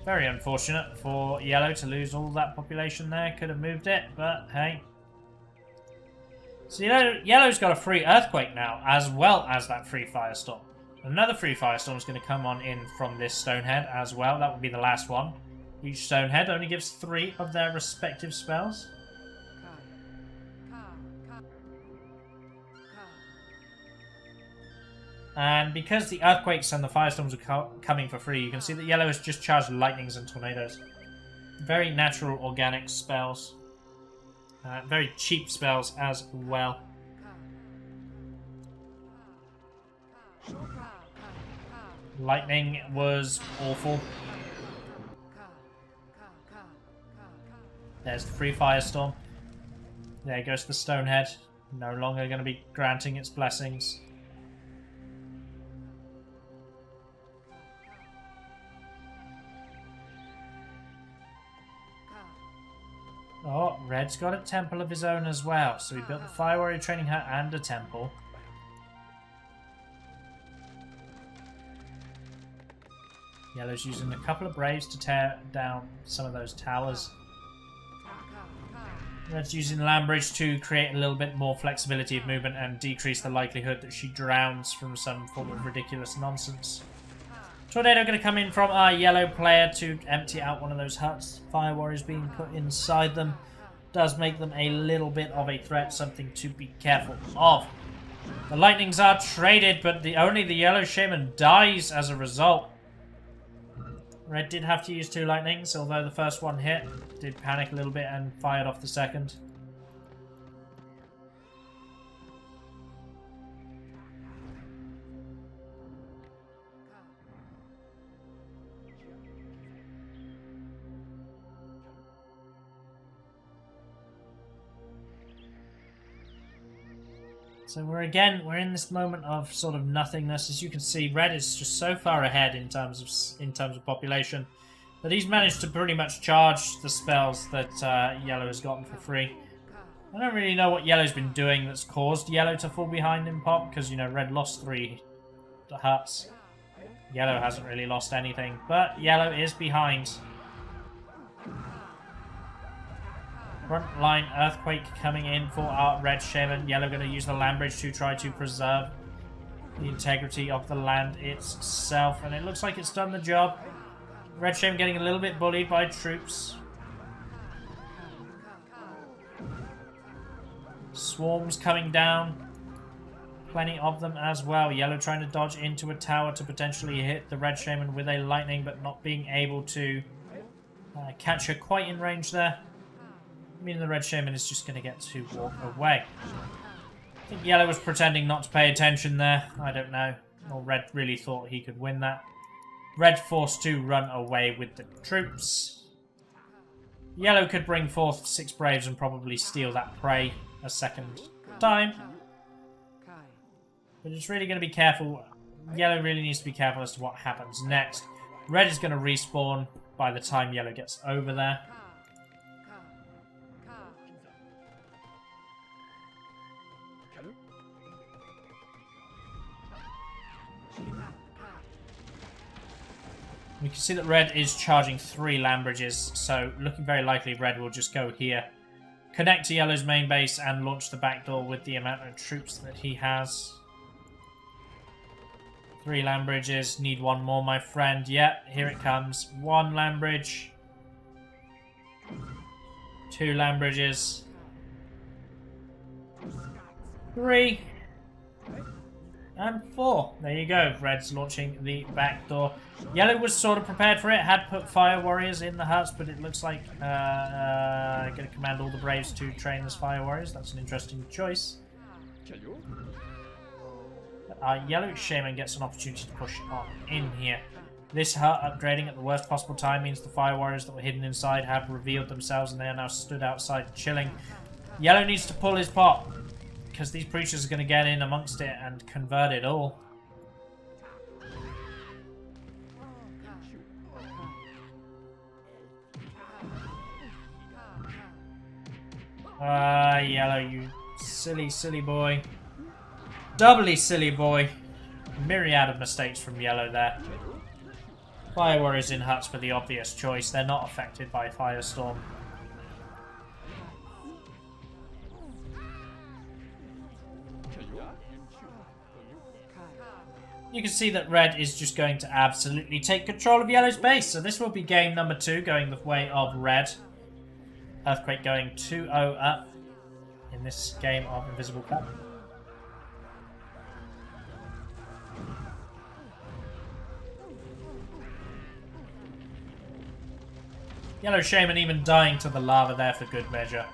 Very unfortunate for Yellow to lose all that population there. Could have moved it, but hey. So Yellow's got a free Earthquake now, as well as that free Firestorm. Another free Firestorm is going to come on in from this Stonehead as well. That will be the last one. Each Stonehead only gives 3 of their respective spells. And because the Earthquakes and the Firestorms are coming for free, you can see that Yellow has just charged Lightnings and Tornadoes. Very natural, organic spells. Very cheap spells as well. Lightning was awful. There's the free Firestorm. There goes the Stonehead. No longer going to be granting its blessings. Oh, Red's got a temple of his own as well. So he built the Fire Warrior training hut and a temple. Yellow's using a couple of Braves to tear down some of those towers. Red's using Lambridge to create a little bit more flexibility of movement and decrease the likelihood that she drowns from some form of ridiculous nonsense. Tornado going to come in from our Yellow player to empty out one of those huts. Fire Warriors being put inside them does make them a little bit of a threat, something to be careful of. The Lightnings are traded, but only the Yellow Shaman dies as a result. Red did have to use 2 Lightnings, although the first one hit. Did panic a little bit and fired off the second. So we're in this moment of sort of nothingness. As you can see, Red is just so far ahead in terms of population that he's managed to pretty much charge the spells that Yellow has gotten for free. I don't really know what Yellow's been doing that's caused Yellow to fall behind in pop, because you know Red lost 3 huts. Yellow hasn't really lost anything, but Yellow is behind. Front line Earthquake coming in for our Red Shaman. Yellow going to use the Lambridge to try to preserve the integrity of the land itself. And it looks like it's done the job. Red Shaman getting a little bit bullied by troops. Swarms coming down. Plenty of them as well. Yellow trying to dodge into a tower to potentially hit the Red Shaman with a lightning, but not being able to catch her quite in range there. Meaning the Red Shaman is just going to get to walk away. I think Yellow was pretending not to pay attention there. I don't know. Or Red really thought he could win that. Red forced to run away with the troops. Yellow could bring forth 6 Braves and probably steal that prey a second time. But it's really going to be careful. Yellow really needs to be careful as to what happens next. Red is going to respawn by the time Yellow gets over there. We can see that Red is charging 3 Lambridges, so looking very likely Red will just go here, connect to Yellow's main base and launch the backdoor with the amount of troops that he has. 3 Lambridges, need 1 more, my friend. Yep, here it comes. 1 Lambridge. 2 Lambridges. 3. And 4. There you go. Red's launching the back door. Yellow was sort of prepared for it. Had put Fire Warriors in the huts, but it looks like going to command all the Braves to train as Fire Warriors. That's an interesting choice. Yellow Shaman gets an opportunity to push on in here. This hut upgrading at the worst possible time means the Fire Warriors that were hidden inside have revealed themselves and they are now stood outside chilling. Yellow needs to pull his pot. because these preachers are going to get in amongst it and convert it all. Yellow, you silly, silly boy. Doubly silly boy. Myriad of mistakes from Yellow there. Fire Warriors in huts for the obvious choice. They're not affected by Firestorm. You can see that Red is just going to absolutely take control of Yellow's base. So this will be game number 2 going the way of Red. Earthquake going 2-0 up in this game of Invisible Cup. Yellow Shaman even dying to the lava there for good measure.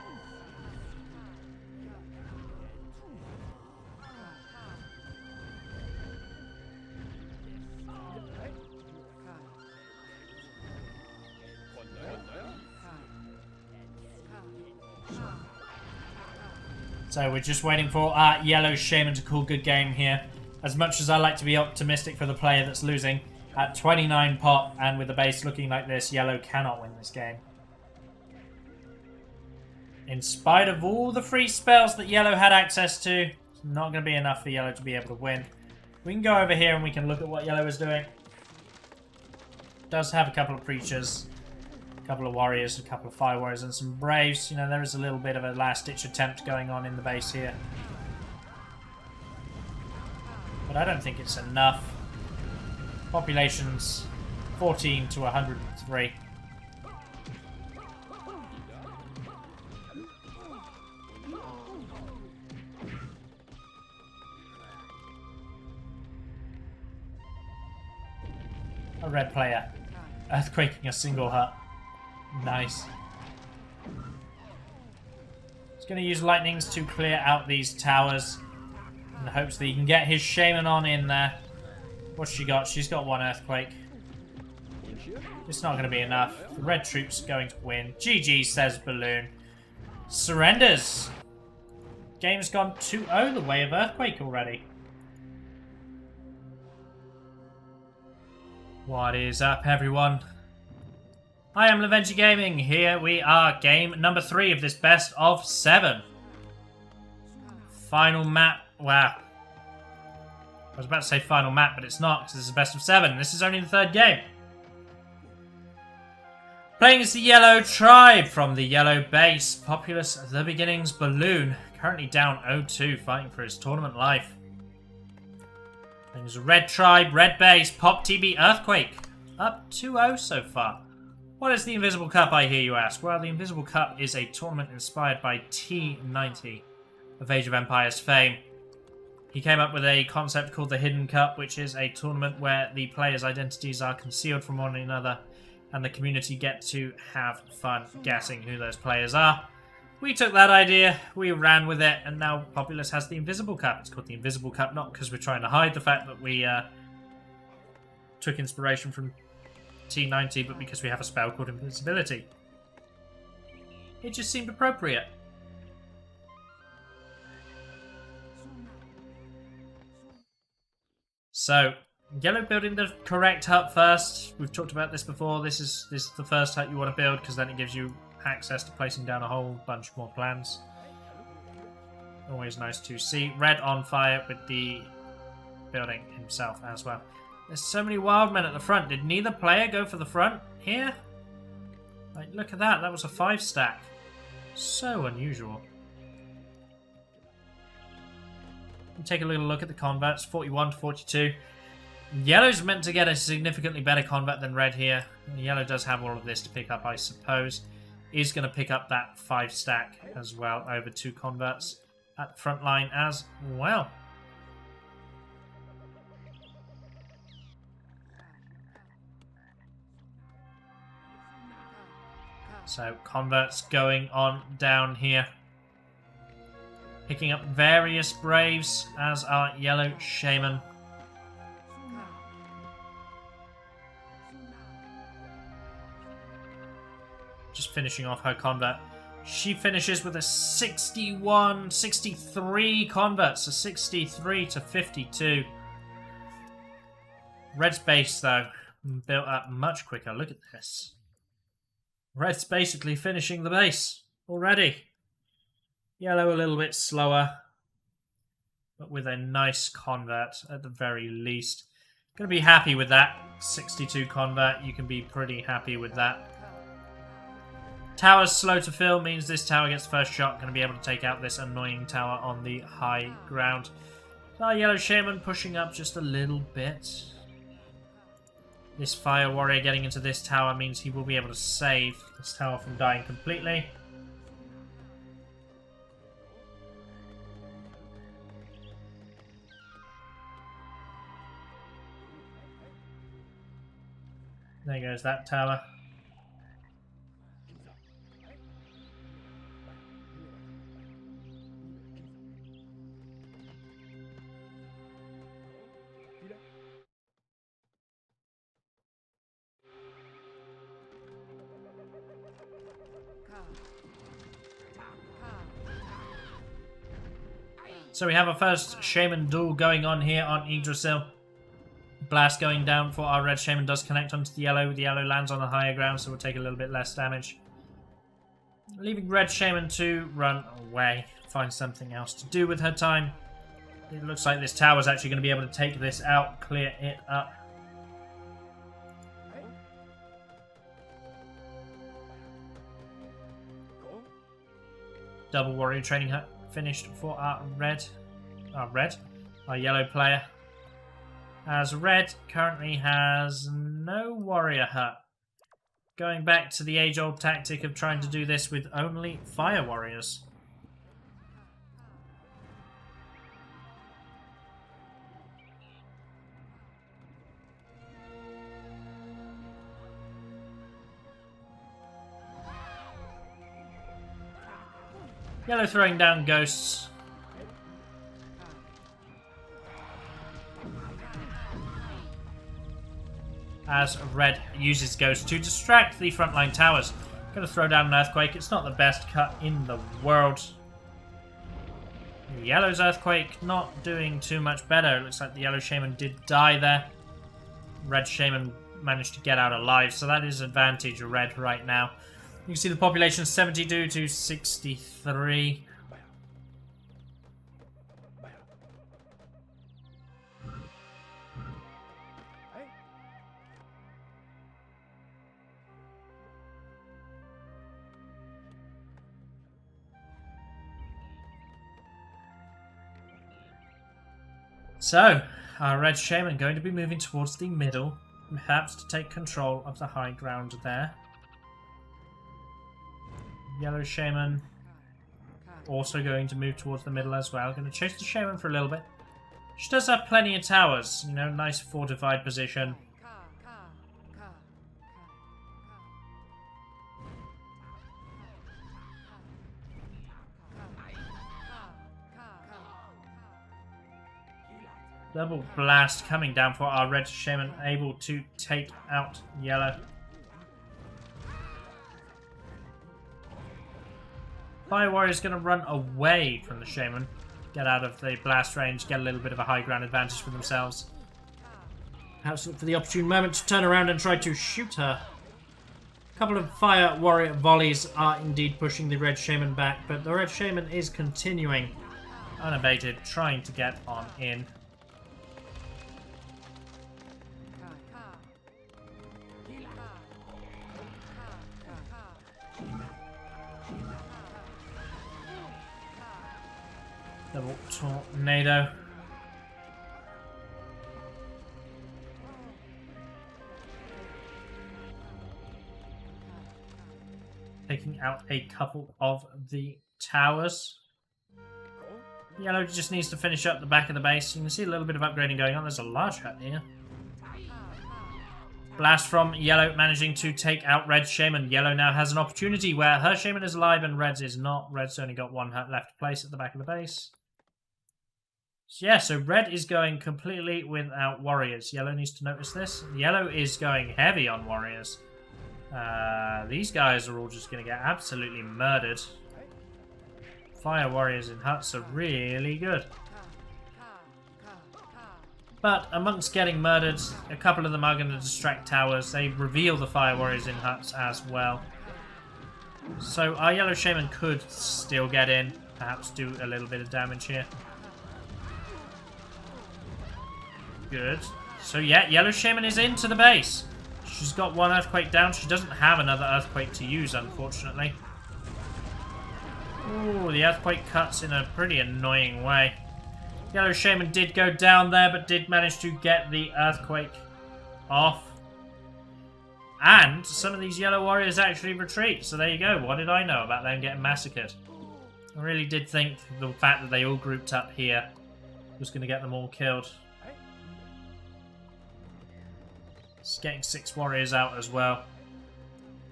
So we're just waiting for our Yellow Shaman to call good game here. As much as I like to be optimistic for the player that's losing, at 29 pop and with the base looking like this, Yellow cannot win this game. In spite of all the free spells that Yellow had access to, it's not going to be enough for Yellow to be able to win. We can go over here and we can look at what Yellow is doing. Does have a couple of Preachers, a couple of Warriors, a couple of Fire Warriors and some Braves. You know, there is a little bit of a last-ditch attempt going on in the base here. But I don't think it's enough. Population's 14 to 103. A red player. Earthquaking a single hut. Nice. He's going to use lightnings to clear out these towers in the hopes that he can get his Shaman on in there. What's she got? She's got one Earthquake. It's not going to be enough. The red troops going to win. GG, says Balloon. Surrenders. Game's gone 2-0 the way of Earthquake already. What is up, everyone? I am Lovenji Gaming. Here we are, game number 3 of this best of 7. Final map. Wow. I was about to say final map, but it's not, because this is best of 7. This is only the 3rd game. Playing as the Yellow Tribe from the Yellow base. Populous The Beginnings Balloon. Currently down 0-2, fighting for his tournament life. Playing as a Red Tribe, Red base, Pop TB Earthquake. Up 2-0 so far. What is the Invisible Cup, I hear you ask? Well, the Invisible Cup is a tournament inspired by T90 of Age of Empires fame. He came up with a concept called the Hidden Cup, which is a tournament where the players' identities are concealed from one another and the community get to have fun guessing who those players are. We took that idea, we ran with it, and now Populous has the Invisible Cup. It's called the Invisible Cup, not because we're trying to hide the fact that we took inspiration from T90, but because we have a spell called Invisibility. It just seemed appropriate. So, Yellow building the correct hut first. We've talked about this before. This is the first hut you want to build because then it gives you access to placing down a whole bunch more plans. Always nice to see. Red on fire with the building himself as well. There's so many wild men at the front. Did neither player go for the front here? Like, look at that. That was a 5-stack. So unusual. Take a little look at the converts, 41 to 42. Yellow's meant to get a significantly better convert than Red here. Yellow does have all of this to pick up, I suppose. Is going to pick up that 5-stack as well over 2 converts at the front line as well. So converts going on down here. Picking up various Braves as our Yellow Shaman. Just finishing off her combat. She finishes with a 63 converts, so 63 to 52. Red's base, though, built up much quicker. Look at this. Red's basically finishing the base already. Yellow a little bit slower, but with a nice convert at the very least. Going to be happy with that. 62 convert, you can be pretty happy with that. Tower's slow to fill, means this tower gets first shot. Going to be able to take out this annoying tower on the high ground. So our Yellow Shaman pushing up just a little bit. This Fire Warrior getting into this tower means he will be able to save this tower from dying completely. There goes that tower. So we have a first Shaman duel going on here on Yggdrasil. Blast going down for our red Shaman does connect onto the yellow. The yellow lands on the higher ground, so we'll take a little bit less damage. Leaving red Shaman to run away. Find something else to do with her time. It looks like this tower is actually going to be able to take this out, clear it up. Double warrior training hut finished for our yellow player. As red currently has no warrior hut. Going back to the age-old tactic of trying to do this with only fire warriors. Yellow throwing down ghosts. As red uses ghosts to distract the frontline towers. Going to throw down an earthquake. It's not the best cut in the world. Yellow's earthquake not doing too much better. It looks like the yellow shaman did die there. Red shaman managed to get out alive, so that is advantage red right now. You can see the population 72 to 63. So, our red shaman going to be moving towards the middle, perhaps to take control of the high ground there. Yellow shaman also going to move towards the middle as well. Going to chase the shaman for a little bit. She does have plenty of towers, you know, nice fortified position. Double blast coming down for our red shaman, able to take out yellow. Fire warrior is going to run away from the shaman, get out of the blast range, get a little bit of a high ground advantage for themselves. Perhaps look for the opportune moment to turn around and try to shoot her. A couple of fire warrior volleys are indeed pushing the red shaman back, but the red shaman is continuing unabated, trying to get on in. Double tornado. Taking out a couple of the towers. Yellow just needs to finish up the back of the base. You can see a little bit of upgrading going on. There's a large hut here. Blast from yellow, managing to take out red shaman. Yellow now has an opportunity where her shaman is alive and red's is not. Red's only got one hut left to place at the back of the base. So yeah, so red is going completely without warriors. Yellow needs to notice this. Yellow is going heavy on warriors. These guys are all just going to get absolutely murdered. Fire warriors in huts are really good. But amongst getting murdered, a couple of them are going to distract towers. They reveal the fire warriors in huts as well. So our yellow shaman could still get in, perhaps do a little bit of damage here. Good. So yeah, yellow shaman is into the base. She's got one earthquake down. She doesn't have another earthquake to use, unfortunately. Ooh, the earthquake cuts in a pretty annoying way. Yellow shaman did go down there, but did manage to get the earthquake off. And some of these yellow warriors actually retreat. So there you go. What did I know about them getting massacred? I really did think the fact that they all grouped up here was going to get them all killed. It's getting 6 warriors out as well.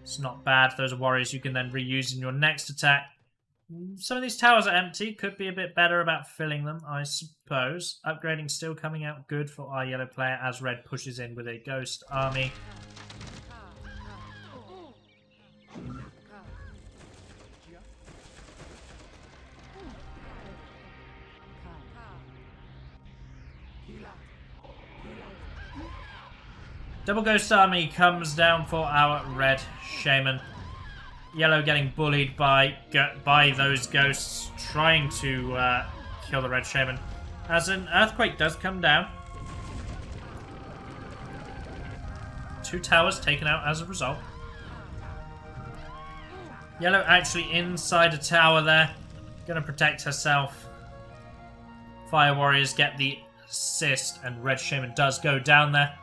It's not bad. Those are warriors you can then reuse in your next attack. Some of these towers are empty. Could be a bit better about filling them, I suppose. Upgrading still coming out good for our yellow player as red pushes in with a ghost army. Double Ghost Army comes down for our red shaman. Yellow getting bullied by those ghosts trying to kill the red shaman. As an earthquake does come down. 2 towers taken out as a result. Yellow actually inside a tower there. Gonna protect herself. Fire warriors get the assist and red shaman does go down there.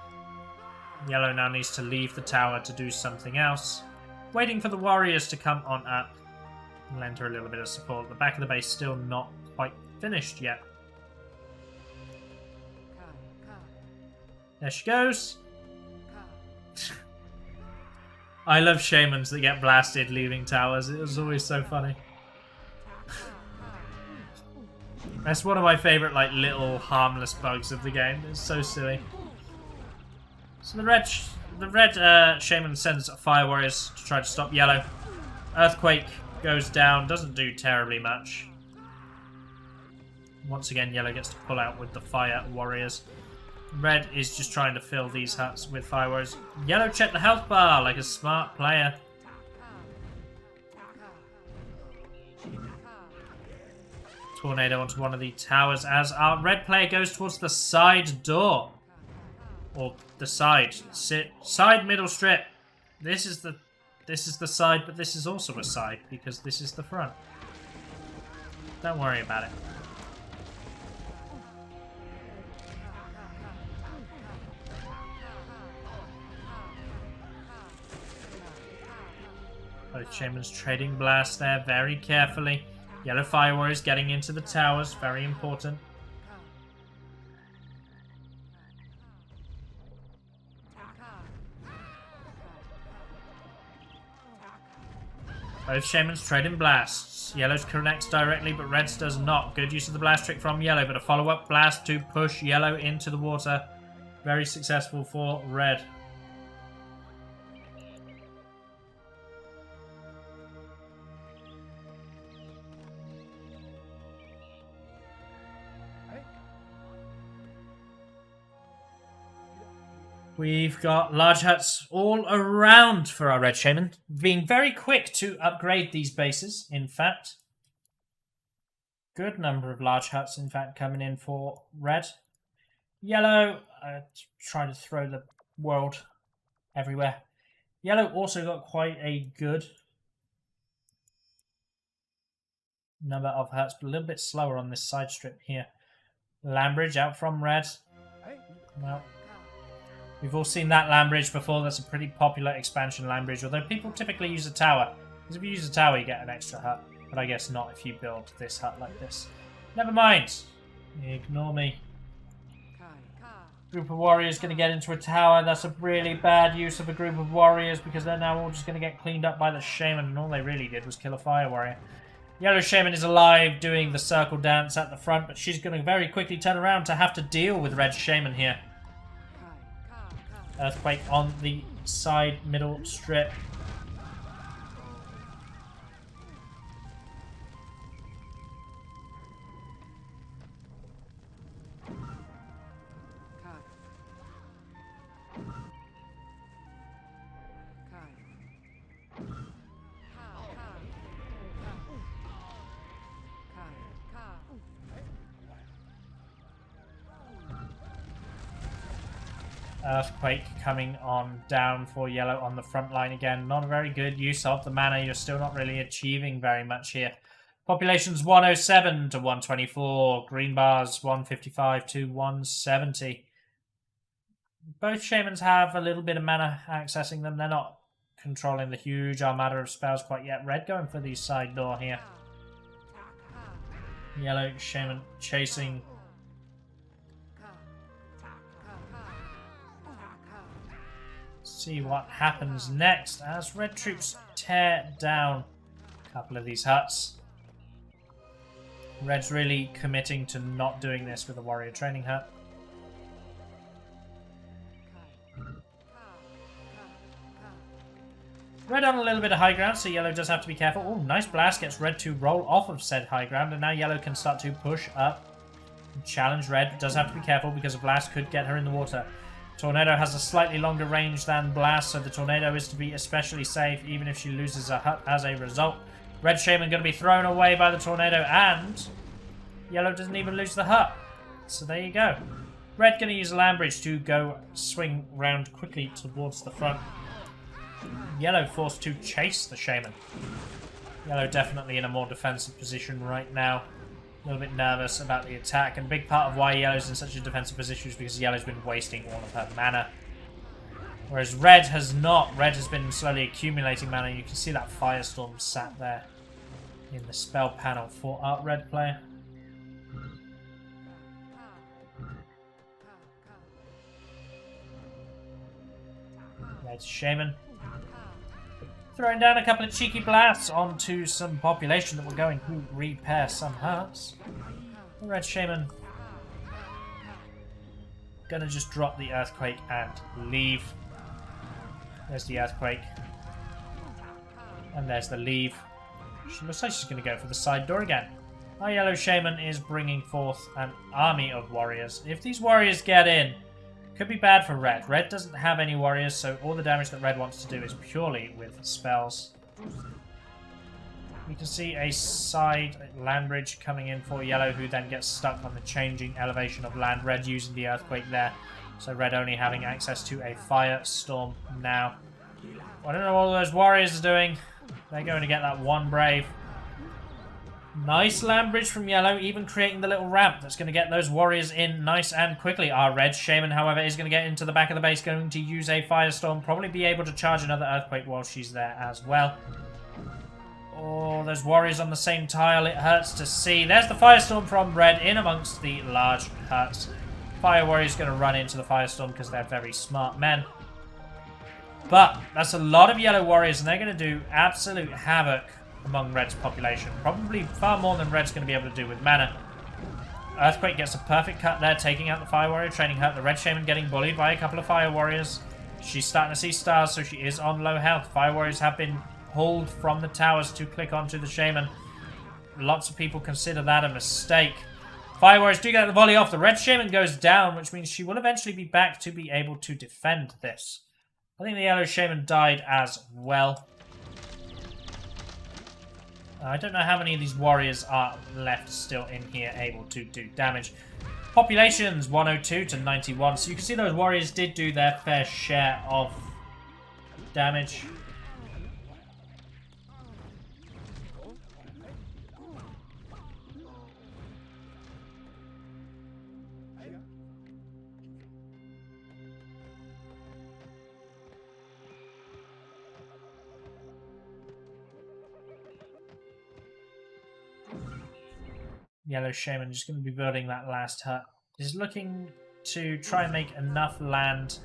Yellow now needs to leave the tower to do something else. Waiting for the warriors to come on up. Lend her a little bit of support. The back of the base still not quite finished yet. There she goes. I love shamans that get blasted leaving towers. It was always so funny. That's one of my favourite like little harmless bugs of the game. It's so silly. So the red shaman sends fire warriors to try to stop yellow. Earthquake goes down, doesn't do terribly much. Once again, yellow gets to pull out with the fire warriors. Red is just trying to fill these huts with fire warriors. Yellow checked the health bar like a smart player. Tornado onto one of the towers as our red player goes towards the side door. Or the side. Side middle strip. This is the side, but this is also a side because this is the front. Don't worry about it. Both shamans trading blasts there very carefully. Yellow fire warriors getting into the towers, very important. Both shamans trading blasts. Yellow's connects directly, but Red's does not. Good use of the blast trick from Yellow, but a follow-up blast to push Yellow into the water. Very successful for Red. We've got large huts all around for our red shaman. Being very quick to upgrade these bases, in fact. Good number of large huts, in fact, coming in for red. Yellow, trying to throw the world everywhere. Yellow also got quite a good number of huts, but a little bit slower on this side strip here. Lambridge out from red. Well, we've all seen that land bridge before. That's a pretty popular expansion land bridge, although people typically use a tower. Because if you use a tower, you get an extra hut. But I guess not if you build this hut like this. Never mind. Ignore me. Group of warriors going to get into a tower. That's a really bad use of a group of warriors because they're now all just going to get cleaned up by the shaman. And all they really did was kill a fire warrior. Yellow shaman is alive doing the circle dance at the front, but she's going to very quickly turn around to have to deal with red shaman here. Earthquake on the side middle strip. Earthquake coming on down for yellow on the front line again. Not a very good use of the mana. You're still not really achieving very much here. Population's 107 to 124. Green bars 155 to 170. Both shamans have a little bit of mana accessing them. They're not controlling the huge armada of spells quite yet. Red going for the side door here. Yellow shaman chasing. See what happens next as red troops tear down a couple of these huts. Red's really committing to not doing this with a warrior training hut. Red on a little bit of high ground, so yellow does have to be careful. Oh, nice blast gets red to roll off of said high ground, and now yellow can start to push up and challenge red, but does have to be careful because a blast could get her in the water. Tornado has a slightly longer range than blast, so the tornado is to be especially safe, even if she loses a hut as a result. Red shaman going to be thrown away by the tornado, and yellow doesn't even lose the hut. So there you go. Red going to use land bridge to go swing round quickly towards the front. Yellow forced to chase the shaman. Yellow definitely in a more defensive position right now. A little bit nervous about the attack, and a big part of why yellow's in such a defensive position is because yellow's been wasting all of her mana. Whereas red has not. Red has been slowly accumulating mana. You can see that firestorm sat there in the spell panel for our red player. Red shaman throwing down a couple of cheeky blasts onto some population that were going to repair some huts. The red shaman gonna just drop the earthquake and leave. There's the earthquake. And there's the leave. She looks like she's gonna go for the side door again. Our yellow shaman is bringing forth an army of warriors. If these warriors get in, could be bad for red. Red doesn't have any warriors, so all the damage that red wants to do is purely with spells. We can see a side land bridge coming in for yellow, who then gets stuck on the changing elevation of land. Red using the earthquake there, so red only having access to a firestorm now. I don't know what all those warriors are doing. They're going to get that one brave. Nice land bridge from yellow, even creating the little ramp that's going to get those warriors in nice and quickly. Our red shaman, however, is going to get into the back of the base, going to use a firestorm, probably be able to charge another earthquake while she's there as well. Oh, those warriors on the same tile, it hurts to see. There's the firestorm from red in amongst the large huts. Fire warriors going to run into the firestorm because they're very smart men. But that's a lot of yellow warriors, and they're going to do absolute havoc among red's population. Probably far more than red's going to be able to do with mana. Earthquake gets a perfect cut there, taking out the fire warrior training hut. The red shaman getting bullied by a couple of fire warriors. She's starting to see stars, so she is on low health. Fire warriors have been pulled from the towers to click onto the shaman. Lots of people consider that a mistake. Fire warriors do get the volley off. The red shaman goes down, which means she will eventually be back to be able to defend this. I think the yellow shaman died as well. I don't know how many of these warriors are left still in here able to do damage. Populations 102 to 91. So you can see those warriors did do their fair share of damage. Yellow shaman just going to be building that last hut. Is looking to try and make enough land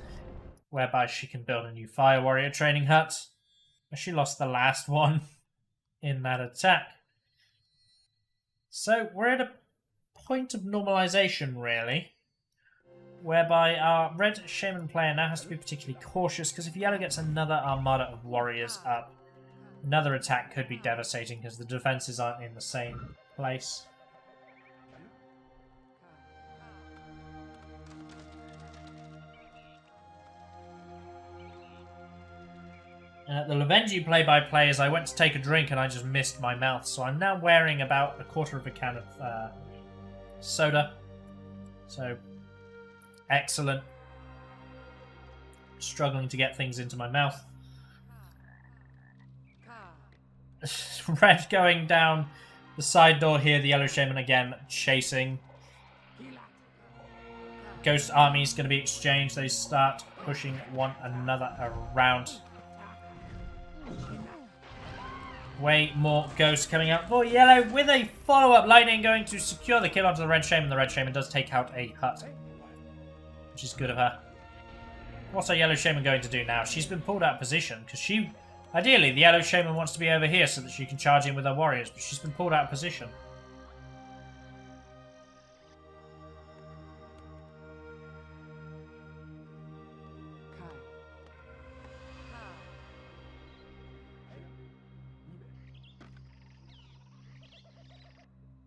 whereby she can build a new fire warrior training hut. She lost the last one in that attack. So we're at a point of normalization, really. whereby our red shaman player now has to be particularly cautious, because if yellow gets another armada of warriors up, another attack could be devastating because the defenses aren't in the same place. The Lovenji play-by-play is I went to take a drink and I just missed my mouth, so I'm now wearing about a quarter of a can of soda. So, excellent. Struggling to get things into my mouth. Red going down the side door here, the yellow shaman again chasing. Ghost armies going to be exchanged. They start pushing one another around. Way more ghosts coming out for yellow with a follow-up lightning going to secure the kill onto the red shaman. The red shaman does take out a hut, which is good of her. What's our yellow shaman going to do now? She's been pulled out of position because she... Ideally, the yellow shaman wants to be over here so that she can charge in with her warriors, but she's been pulled out of position.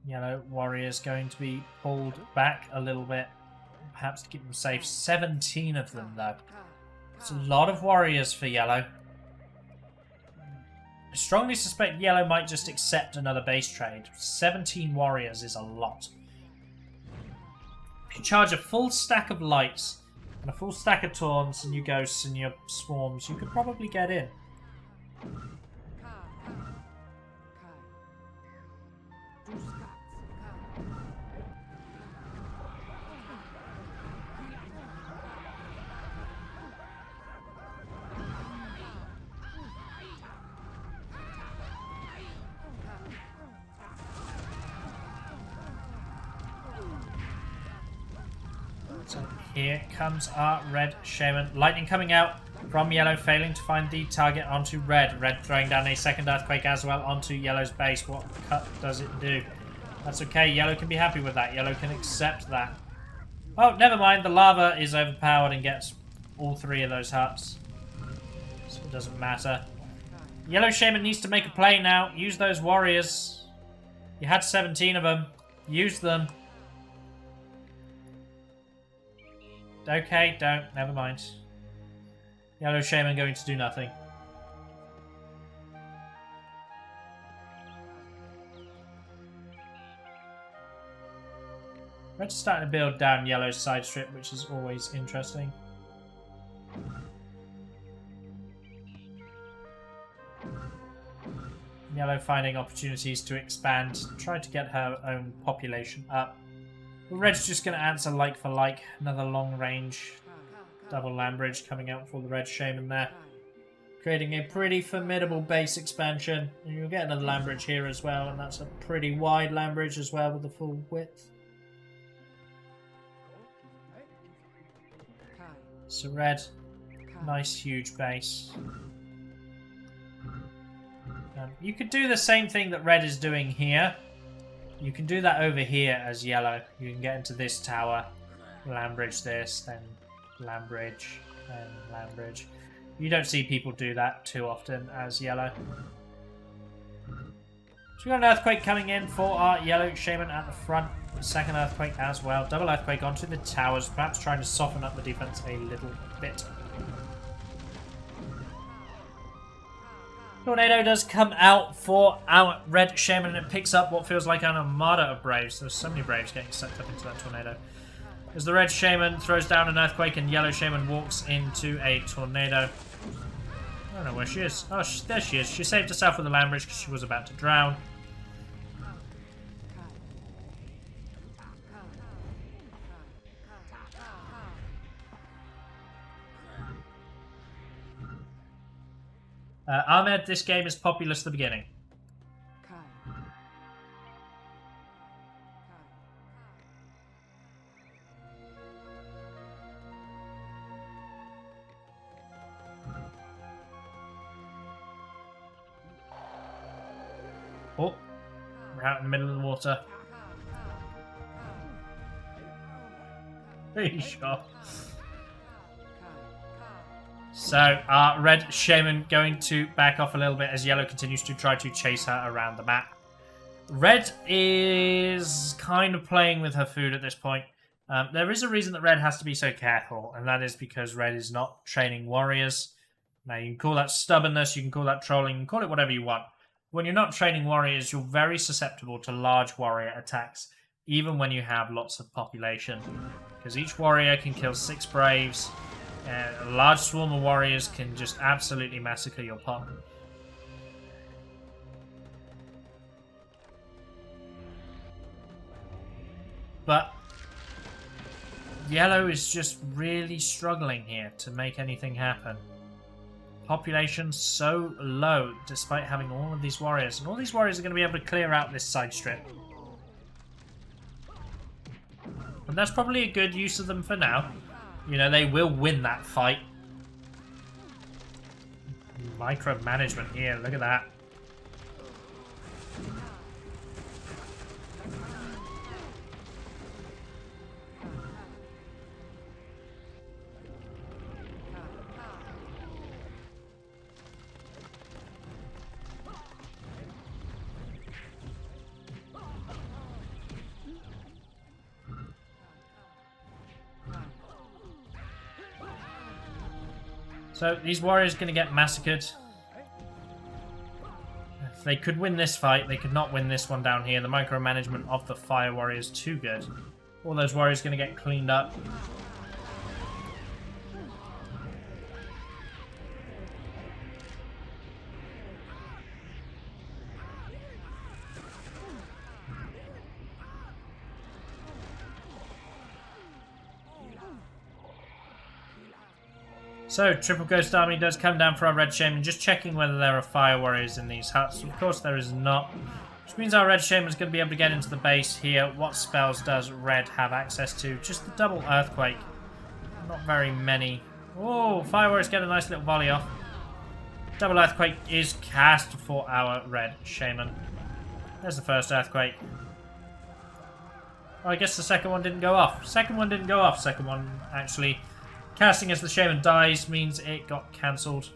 Yellow warriors going to be pulled back a little bit, perhaps to keep them safe. 17 of them, though. It's a lot of warriors for yellow. I strongly suspect yellow might just accept another base trade. 17 warriors is a lot. If you charge a full stack of lights and a full stack of taunts and your ghosts and your swarms, you could probably get in. So here comes our red shaman. Lightning coming out from yellow, failing to find the target onto red. Red throwing down a second earthquake as well onto yellow's base. What cut does it do? That's okay. Yellow can be happy with that. Yellow can accept that. Oh, never mind. The lava is overpowered and gets all three of those huts. So it doesn't matter. Yellow shaman needs to make a play now. Use those warriors. You had 17 of them. Use them. Okay, don't. Never mind. Yellow shaman going to do nothing. Red's starting to build down yellow's side strip, which is always interesting. Yellow finding opportunities to expand, try to get her own population up. But red's just going to answer like for like. Another long range double land bridge coming out for the red shaman there. Creating a pretty formidable base expansion. And you'll get another land bridge here as well, and that's a pretty wide land bridge as well with the full width. So red, nice huge base. You could do the same thing that red is doing here. You can do that over here as yellow. You can get into this tower, land bridge this, then land bridge, then land bridge. You don't see people do that too often as yellow. So we've got an earthquake coming in for our yellow shaman at the front. Second earthquake as well. Double earthquake onto the towers, perhaps trying to soften up the defense a little bit. Tornado does come out for our red shaman, and it picks up what feels like an armada of braves. There's so many braves getting sucked up into that tornado. As the red shaman throws down an earthquake and yellow shaman walks into a tornado. I don't know where she is. Oh, there she is. She saved herself with the land bridge because she was about to drown. Ahmed, this game is populous at the beginning. Oh, we're out in the middle of the water. pretty sure. So, red shaman going to back off a little bit as yellow continues to try to chase her around the map. Red is kind of playing with her food at this point. There is a reason that red has to be so careful, and that is because red is not training warriors. Now, you can call that stubbornness, you can call that trolling, you can call it whatever you want. When you're not training warriors, you're very susceptible to large warrior attacks, even when you have lots of population. Because each warrior can kill 6 braves, and a large swarm of warriors can just absolutely massacre your pop. But yellow is just really struggling here to make anything happen. Population so low despite having all of these warriors. And all these warriors are going to be able to clear out this side strip. And that's probably a good use of them for now. You know, they will win that fight. Micromanagement here, look at that. So these warriors are going to get massacred. If they could win this fight, they could not win this one down here. The micromanagement of the fire warrior is too good. All those warriors are going to get cleaned up. So, Triple Ghost Army does come down for our Red Shaman, just checking whether there are fire warriors in these huts. Of course there is not, which means our Red Shaman is going to be able to get into the base here. What spells does Red have access to? Just the double Earthquake. Not very many. Oh, fire warriors get a nice little volley off. Double Earthquake is cast for our Red Shaman. There's the first Earthquake. Oh, I guess the second one didn't go off. Second one didn't go off. Second one actually... casting as the shaman dies means it got cancelled.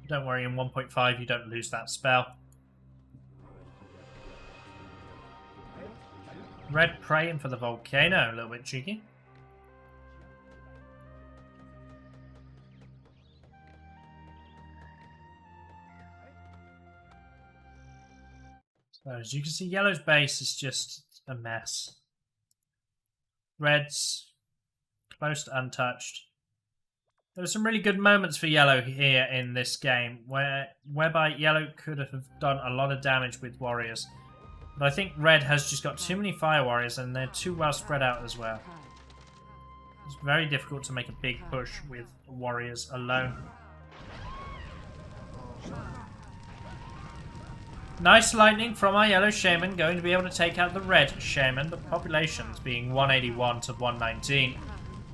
Don't worry, in 1.5 you don't lose that spell. Red praying for the volcano, a little bit cheeky. So as you can see, yellow's base is just a mess. Red's close to untouched. There were some really good moments for yellow here in this game, whereby yellow could have done a lot of damage with warriors. But I think red has just got too many fire warriors and they're too well spread out as well. It's very difficult to make a big push with warriors alone. Nice lightning from our yellow shaman, going to be able to take out the red shaman, but populations being 181 to 119.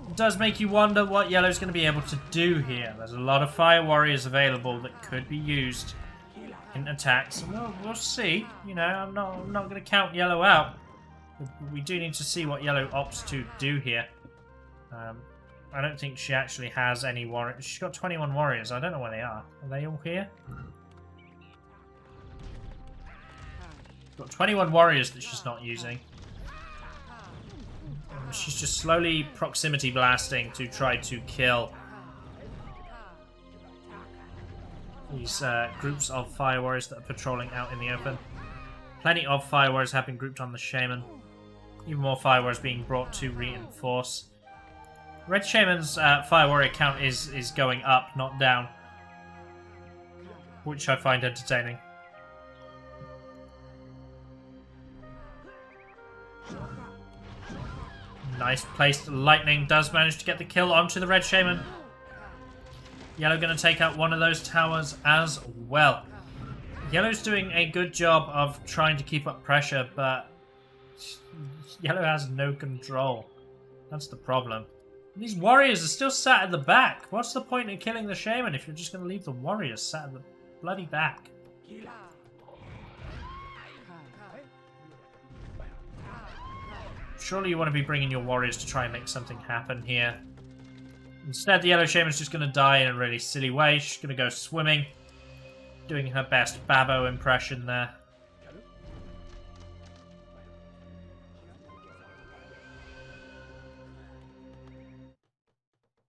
It does make you wonder what yellow's going to be able to do here. There's a lot of fire warriors available that could be used in attacks, and we'll see. You know, I'm not going to count yellow out. We do need to see what yellow opts to do here. I don't think she actually has any warriors. She's got 21 warriors. I don't know where they are. Are they all here? Got 21 warriors that she's not using. She's just slowly proximity blasting to try to kill these groups of fire warriors that are patrolling out in the open. Plenty of fire warriors have been grouped on the shaman. Even more fire warriors being brought to reinforce. Red shaman's fire warrior count is going up, not down, which I find entertaining. Nice placed lightning does manage to get the kill onto the red shaman. Yellow going to take out one of those towers as well. Yellow's doing a good job of trying to keep up pressure, but yellow has no control. That's the problem. These warriors are still sat at the back. What's the point in killing the shaman if you're just going to leave the warriors sat at the bloody back? Surely you want to be bringing your warriors to try and make something happen here. Instead, the Yellow Shaman's just going to die in a really silly way. She's going to go swimming. Doing her best Babbo impression there.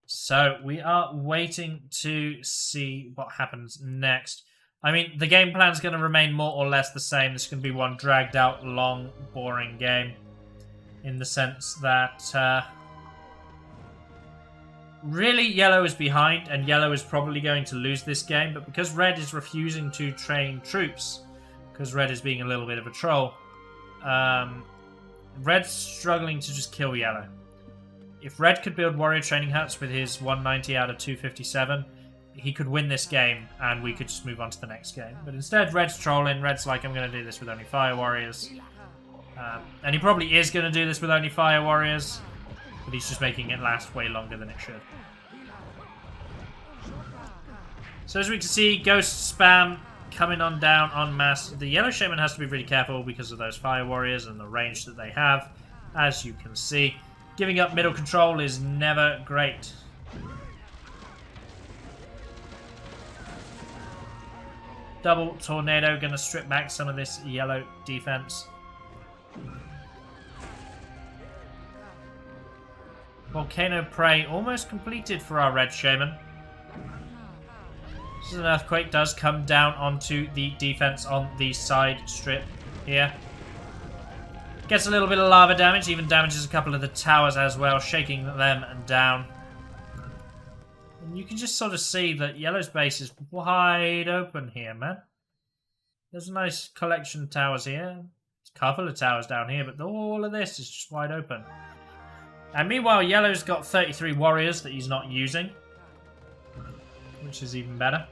So, we are waiting to see what happens next. I mean, the game plan's going to remain more or less the same. This is going to be one dragged out, long, boring game. In the sense that, really, Yellow is behind, and Yellow is probably going to lose this game. But because Red is refusing to train troops, because Red is being a little bit of a troll, Red's struggling to just kill Yellow. If Red could build warrior training huts with his 190 out of 257, he could win this game, and we could just move on to the next game. But instead, Red's trolling. Red's like, I'm going to do this with only fire warriors. And he probably is going to do this with only fire warriors, but he's just making it last way longer than it should. So as we can see, ghost spam coming on down en masse. The Yellow Shaman has to be really careful because of those fire warriors and the range that they have, as you can see. Giving up middle control is never great. Double tornado, going to strip back some of this yellow defense. Volcano Prey almost completed for our red shaman. This is an earthquake, does come down onto the defense on the side strip here. Gets a little bit of lava damage, even damages a couple of the towers as well, shaking them down. And you can just sort of see that Yellow's base is wide open here, man. There's a nice collection of towers here. There's a couple of towers down here, but all of this is just wide open. And meanwhile, Yellow's got 33 warriors that he's not using, which is even better.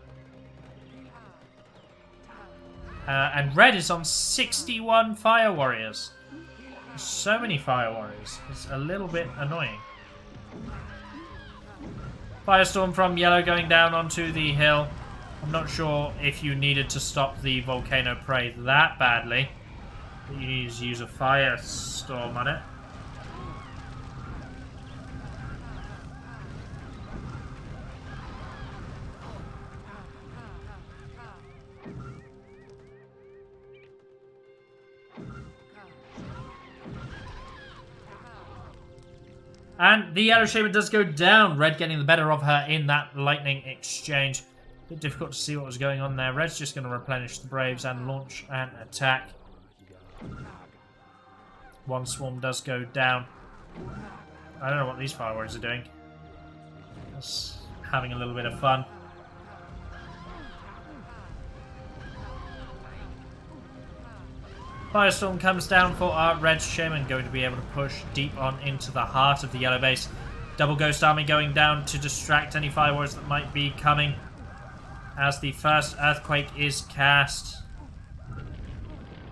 And Red is on 61 fire warriors. So many fire warriors. It's a little bit annoying. Firestorm from Yellow going down onto the hill. I'm not sure if you needed to stop the Volcano Prey that badly, but you need to use a Firestorm on it. And the Yellow Shaman does go down. Red getting the better of her in that lightning exchange. A bit difficult to see what was going on there. Red's just going to replenish the Braves and launch an attack. One swarm does go down. I don't know what these fire warriors are doing. Just having a little bit of fun. Firestorm comes down for our red shaman, going to be able to push deep on into the heart of the yellow base. Double Ghost Army going down to distract any fire warriors that might be coming as the first earthquake is cast.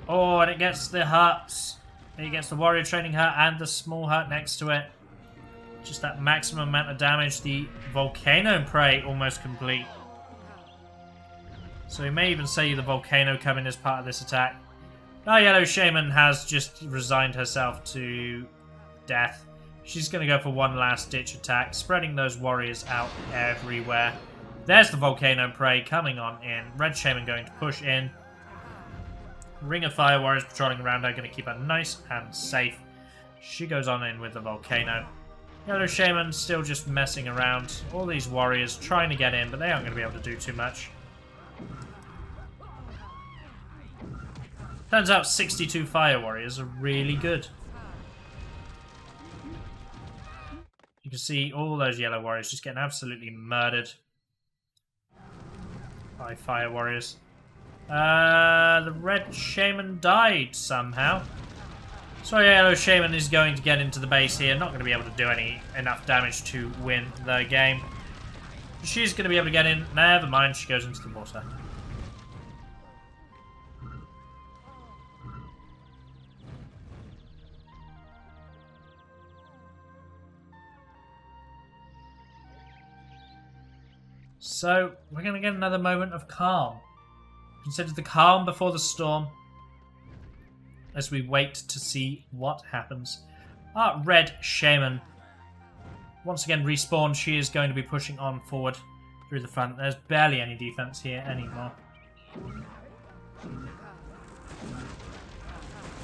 Oh, and it gets the huts. It gets the warrior training hut and the small hut next to it. Just that maximum amount of damage. The Volcano Prey almost complete. So we may even see the Volcano come in as part of this attack. Our Yellow Shaman has just resigned herself to death. She's going to go for one last ditch attack, spreading those warriors out everywhere. There's the Volcano Prey coming on in. Red Shaman going to push in. Ring of Fire Warriors patrolling around her, going to keep her nice and safe. She goes on in with the Volcano. Yellow Shaman still just messing around. All these warriors trying to get in, but they aren't going to be able to do too much. Turns out 62 fire warriors are really good. You can see all those yellow warriors just getting absolutely murdered by fire warriors. The red shaman died somehow. So yellow shaman is going to get into the base here. Not going to be able to do enough damage to win the game. She's going to be able to get in. Never mind, she goes into the water. So, we're going to get another moment of calm. Consider the calm before the storm as we wait to see what happens. Our red shaman once again respawned. She is going to be pushing on forward through the front. There's barely any defense here anymore.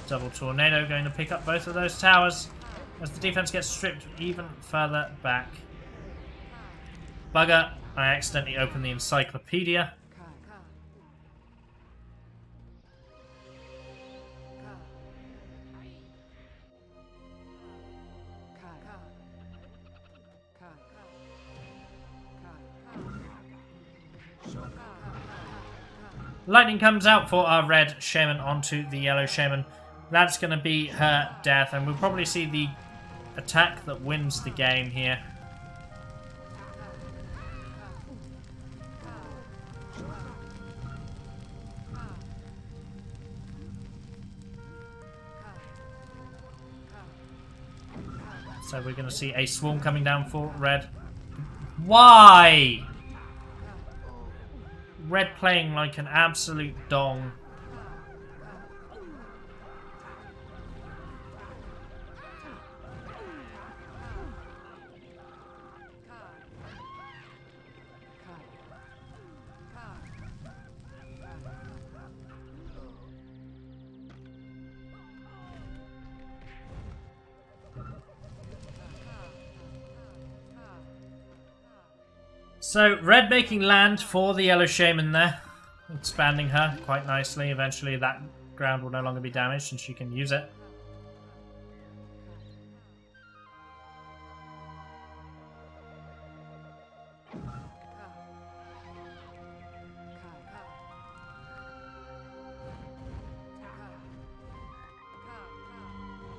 Double tornado going to pick up both of those towers as the defense gets stripped even further back. Bugger, I accidentally opened the encyclopedia. Lightning comes out for our red shaman onto the yellow shaman. That's going to be her death, and we'll probably see the attack that wins the game here. So we're going to see a swarm coming down for red. Why? Red playing like an absolute dong. So, red making land for the yellow shaman there. Expanding her quite nicely. Eventually that ground will no longer be damaged and she can use it.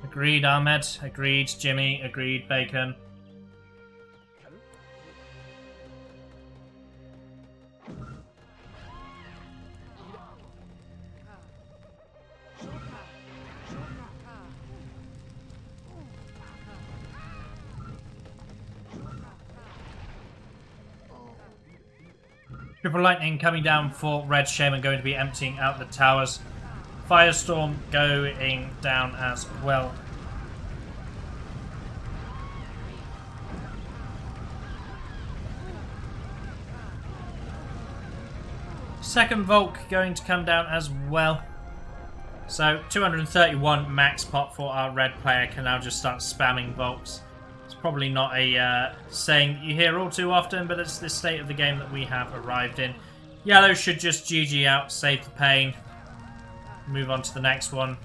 Agreed, Ahmed. Agreed, Jimmy. Agreed, Bacon. Triple lightning coming down for red shaman, going to be emptying out the towers. Firestorm going down as well. Second Volk going to come down as well. So 231 max pop for our red player, can now just start spamming Volks. It's probably not a saying that you hear all too often, but it's the state of the game that we have arrived in. Yellow should just GG out, save the pain. Move on to the next one.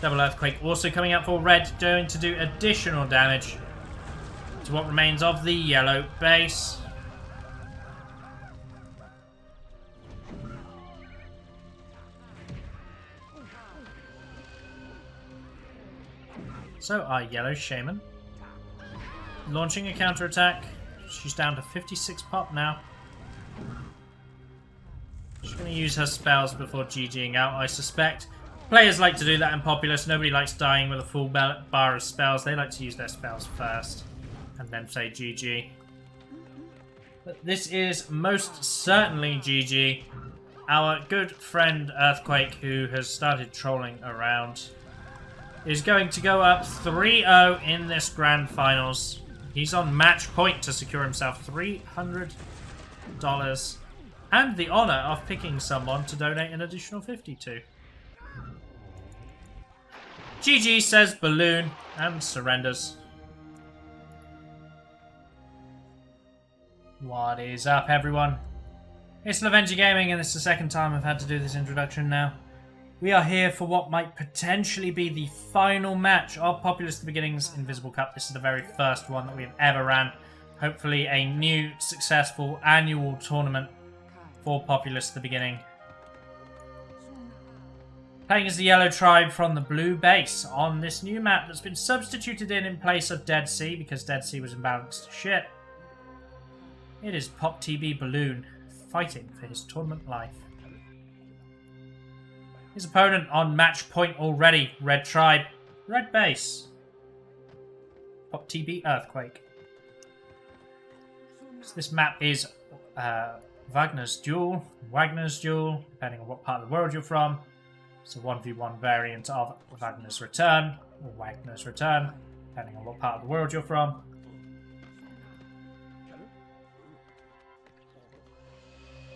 Double Earthquake also coming out for red, going to do additional damage to what remains of the yellow base. So our yellow shaman launching a counterattack. She's down to 56 pop now. She's going to use her spells before GGing out, I suspect. Players like to do that in Populous. Nobody likes dying with a full bar of spells. They like to use their spells first and then say GG. But this is most certainly GG. Our good friend Earthquake, who has started trolling around, is going to go up 3-0 in this grand finals. He's on match point to secure himself $300 and the honor of picking someone to donate an additional 50 to. GG, says Balloon, and surrenders. What is up, everyone? It's Lovenji Gaming, and this is the second time I've had to do this introduction now. We are here for what might potentially be the final match of Populous the Beginning's Invisible Cup. This is the very first one that we've ever ran. Hopefully a new, successful annual tournament for Populous the Beginning. Playing as the yellow tribe from the blue base on this new map that's been substituted in place of Dead Sea because Dead Sea was imbalanced to shit. It is PopTB Balloon fighting for his tournament life. His opponent on match point already, red tribe, red base. PopTB Earthquake. So this map is Wagner's Duel, depending on what part of the world you're from. It's a 1v1 variant of Wagner's Return, or Wagner's Return, depending on what part of the world you're from.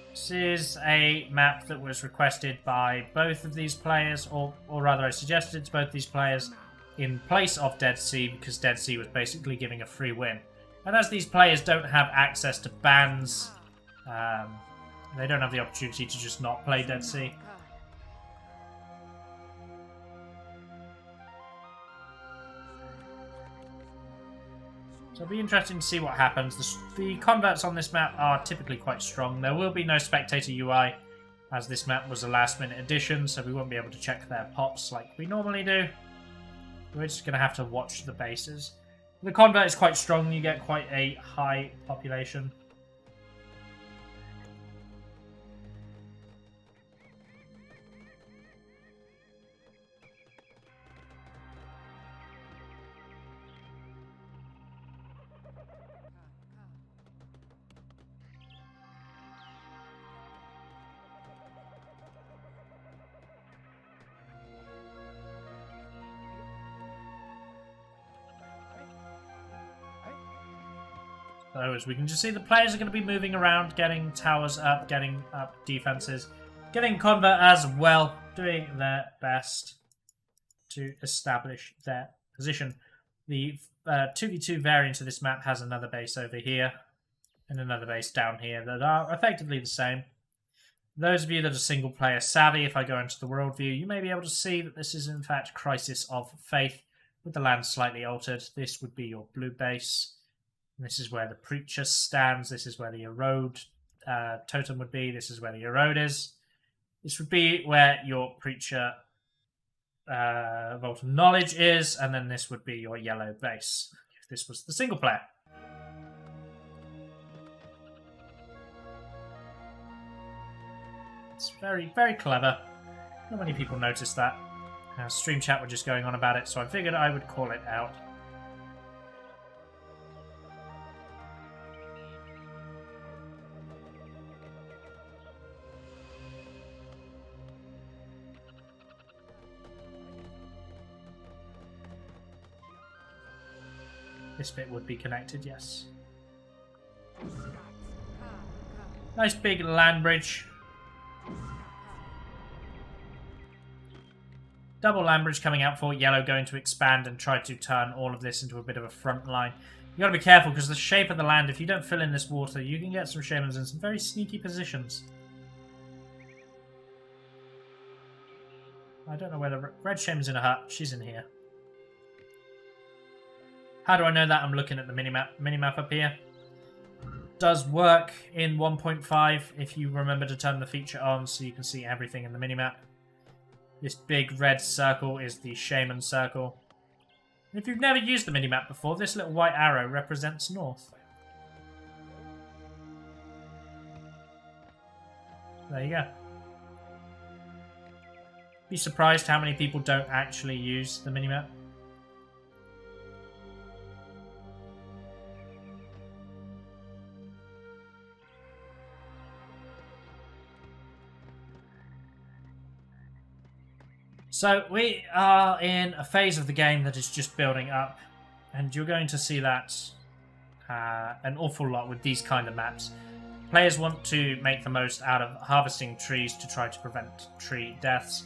This is a map that was requested by both of these players, or rather I suggested to both these players in place of Dead Sea, because Dead Sea was basically giving a free win. And as these players don't have access to bans, they don't have the opportunity to just not play Dead Sea. So it'll be interesting to see what happens. The converts on this map are typically quite strong. There will be no spectator UI, as this map was a last-minute addition, so we won't be able to check their pops like we normally do. We're just going to have to watch the bases. The convert is quite strong. You get quite a high population. So as we can just see, the players are going to be moving around, getting towers up, getting up defenses, getting convert as well, doing their best to establish their position. The 2v2 variant of this map has another base over here and another base down here that are effectively the same. Those of you that are single player savvy, if I go into the world view, you may be able to see that this is in fact Crisis of Faith, with the land slightly altered. This would be your blue base. This is where the Preacher stands. This is where the Erode totem would be. This is where the Erode is. This would be where your Preacher Vault of Knowledge is. And then this would be your yellow base, if this was the single player. It's very, very clever. Not many people notice that. Stream chat were just going on about it, so I figured I would call it out. This bit would be connected, yes. Nice big land bridge. Double land bridge coming out for yellow, going to expand and try to turn all of this into a bit of a front line. You got to be careful because the shape of the land, if you don't fill in this water, you can get some shamans in some very sneaky positions. I don't know where the red shaman's in a hut. She's in here. How do I know that? I'm looking at the minimap up here. Does work in 1.5 if you remember to turn the feature on so you can see everything in the minimap. This big red circle is the Shaman circle. And if you've never used the minimap before, this little white arrow represents north. There you go. Be surprised how many people don't actually use the minimap. So we are in a phase of the game that is just building up, and you're going to see that an awful lot with these kind of maps. Players want to make the most out of harvesting trees to try to prevent tree deaths.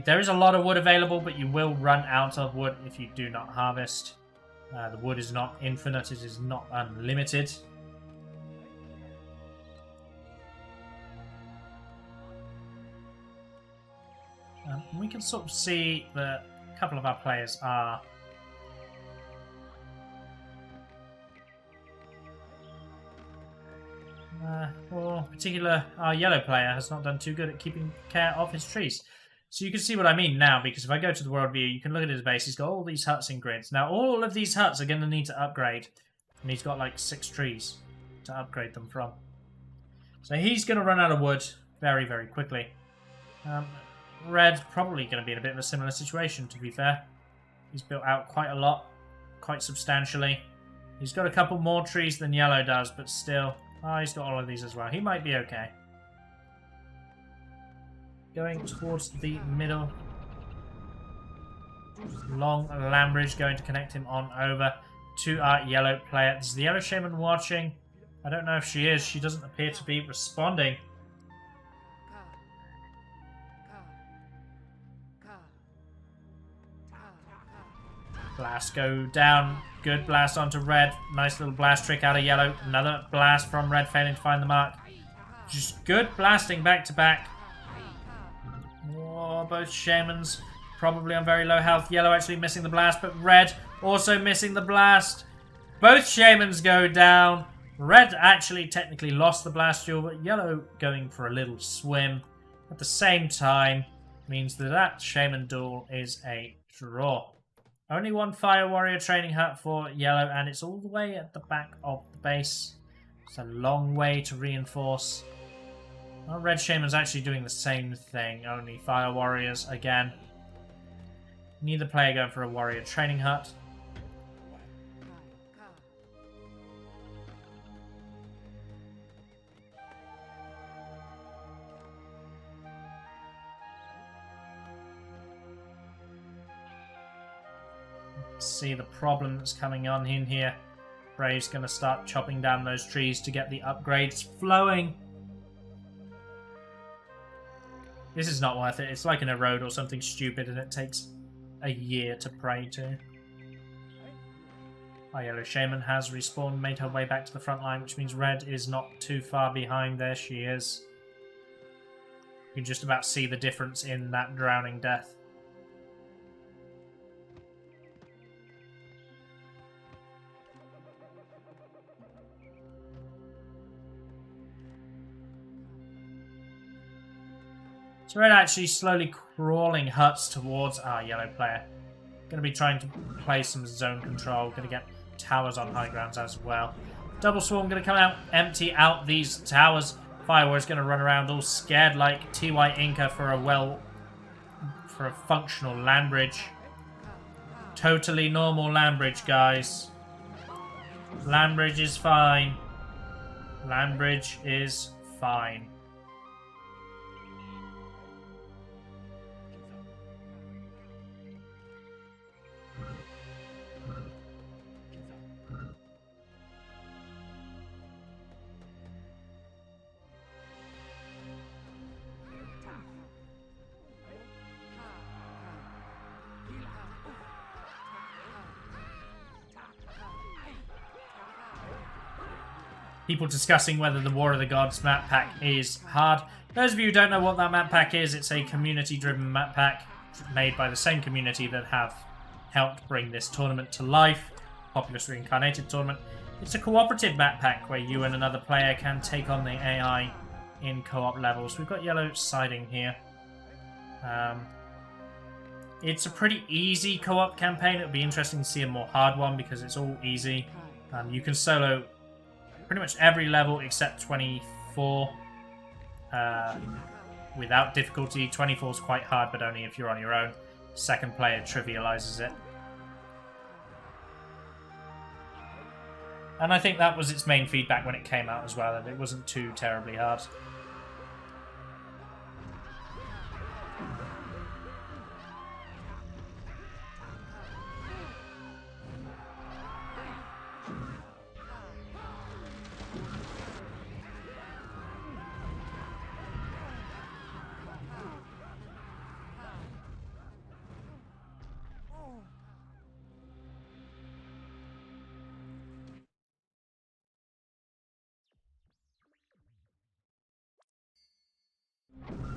There is a lot of wood available, but you will run out of wood if you do not harvest. The wood is not infinite, it is not unlimited. We can sort of see that a couple of our players are or particular our yellow player has not done too good at keeping care of his trees. So you can see what I mean now, because if I go to the world view, you can look at his base. He's got all these huts in grids. Now all of these huts are going to need to upgrade, and he's got like 6 trees to upgrade them from. So he's going to run out of wood very, very quickly. Red probably going to be in a bit of a similar situation, to be fair. He's built out quite a lot, quite substantially. He's got a couple more trees than yellow does, but still, Oh, he's got all of these as well. He might be okay. Going towards the middle. Long land bridge going to connect him on over to our yellow player. Is the yellow shaman watching? I don't know if she is. She doesn't appear to be responding. Blast go down. Good blast onto red. Nice little blast trick out of yellow. Another blast from red, failing to find the mark. Just good blasting back to back. Oh, both shamans probably on very low health. Yellow actually missing the blast, but red also missing the blast. Both shamans go down. Red actually technically lost the blast duel, but yellow going for a little swim at the same time means that that shaman duel is a draw. Only one fire warrior training hut for yellow, and it's all the way at the back of the base. It's a long way to reinforce. Our red shaman's actually doing the same thing, only fire warriors again. Neither player going for a warrior training hut. See the problem that's coming on in here. Brave's going to start chopping down those trees to get the upgrades flowing. This is not worth it. It's like in a road or something stupid and it takes a year to pray to. Our yellow shaman has respawned, made her way back to the front line, which means red is not too far behind. There she is. You can just about see the difference in that drowning death. So red actually slowly crawling huts towards our yellow player. Going to be trying to play some zone control. Going to get towers on high grounds as well. Double swarm going to come out, empty out these towers. Firewar is going to run around all scared like TY Inca for a functional land bridge. Totally normal land bridge, guys. Land bridge is fine. Land bridge is fine. People discussing whether the War of the Gods map pack is hard. Those of you who don't know what that map pack is, it's a community-driven map pack made by the same community that have helped bring this tournament to life. Populous Reincarnated tournament. It's a cooperative map pack where you and another player can take on the AI in co-op levels. We've got yellow siding here. It's a pretty easy co-op campaign. It would be interesting to see a more hard one because it's all easy. You can solo pretty much every level except 24 without difficulty. 24 is quite hard, but only if you're on your own. Second player trivializes it. And I think that was its main feedback when it came out as well, and it wasn't too terribly hard.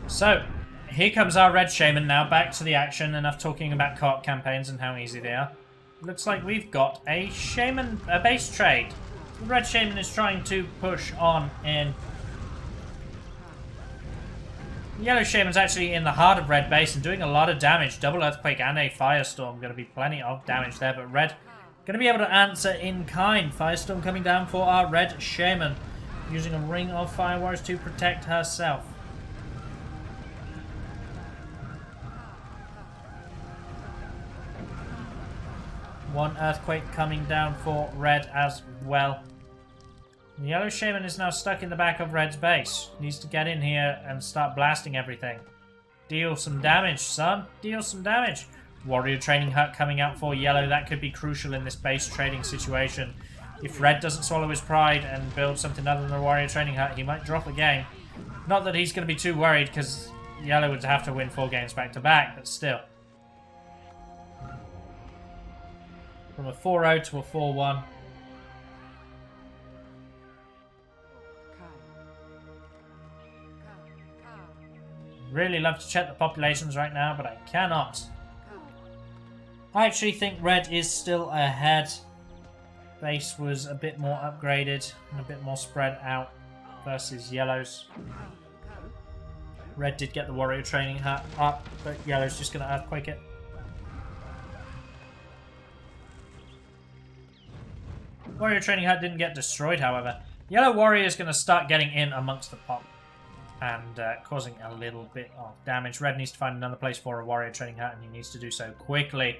So, here comes our red shaman now, back to the action. Enough talking about co-op campaigns and how easy they are. Looks like we've got a base trade. The red shaman is trying to push on in. The yellow shaman's actually in the heart of red base and doing a lot of damage. Double earthquake and a firestorm. Going to be plenty of damage there, but red going to be able to answer in kind. Firestorm coming down for our red shaman, using a ring of fire warriors to protect herself. One earthquake coming down for red as well. The yellow shaman is now stuck in the back of Red's base. Needs to get in here and start blasting everything. Deal some damage, son. Deal some damage. Warrior training hut coming out for yellow. That could be crucial in this base trading situation. If Red doesn't swallow his pride and build something other than a warrior training hut, he might drop the game. Not that he's going to be too worried, because yellow would have to win 4 games back to back, but still. From a 4-0 to a 4-1. Really love to check the populations right now, but I cannot. I actually think Red is still ahead. Base was a bit more upgraded and a bit more spread out versus Yellow's. Red did get the warrior training hut up, but Yellow's just going to earthquake it. Warrior training hut didn't get destroyed, however. Yellow warrior is going to start getting in amongst the pop and causing a little bit of damage. Red needs to find another place for a warrior training hut, and he needs to do so quickly.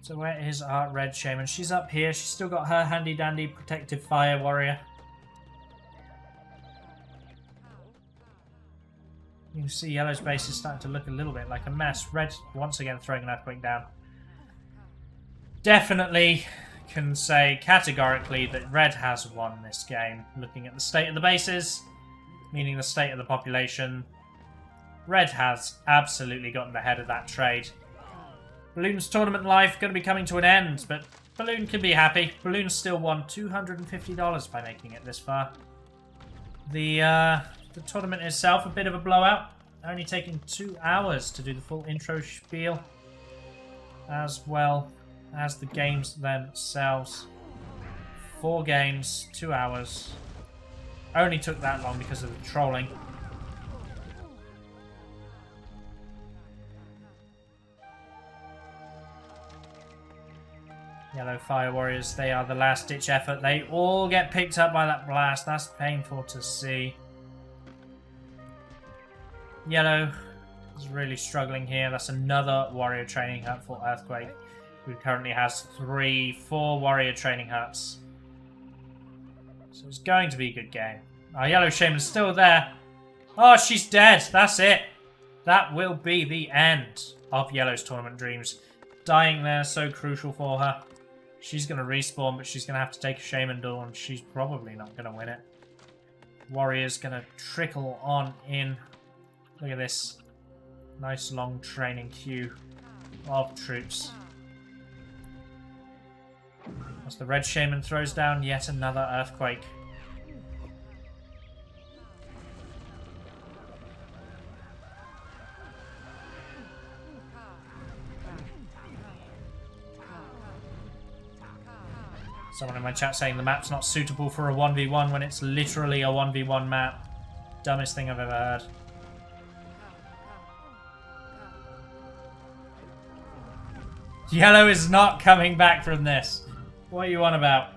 So where is our Red Shaman? She's up here. She's still got her handy-dandy protective fire warrior. You can see Yellow's base is starting to look a little bit like a mess. Red once again throwing an earthquake down. Definitely can say categorically that Red has won this game. Looking at the state of the bases, meaning the state of the population, Red has absolutely gotten the head of that trade. Balloon's tournament life going to be coming to an end, but Balloon can be happy. Balloon still won $250 by making it this far. The tournament itself, a bit of a blowout. Only taking 2 hours to do the full intro spiel, as well as the games themselves. 4 games, 2 hours. Only took that long because of the trolling. Yellow Fire Warriors, they are the last-ditch effort. They all get picked up by that blast. That's painful to see. Yellow is really struggling here. That's another warrior training hut for Earthquake, who currently has 4 warrior training huts. So it's going to be a good game. Our Yellow Shaman's still there. Oh, she's dead. That's it. That will be the end of Yellow's tournament dreams. Dying there, so crucial for her. She's going to respawn, but she's going to have to take a Shaman duel, and she's probably not going to win it. Warrior's going to trickle on in. Look at this. Nice long training queue of troops. As the Red Shaman throws down yet another Earthquake. Someone in my chat saying the map's not suitable for a 1v1 when it's literally a 1v1 map. Dumbest thing I've ever heard. Yellow is not coming back from this. What are you on about?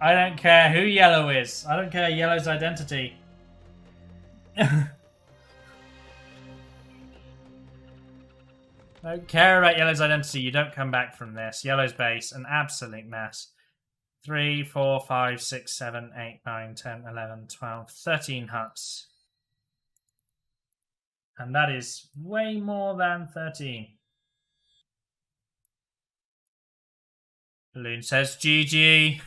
I don't care who Yellow is. I don't care Yellow's identity. Don't care about Yellow's identity. You don't come back from this. Yellow's base, an absolute mess. 3, 4, 5, 6, 7, 8, 9, 10, 11, 12, 13 huts. And that is way more than 13. Balloon says GG.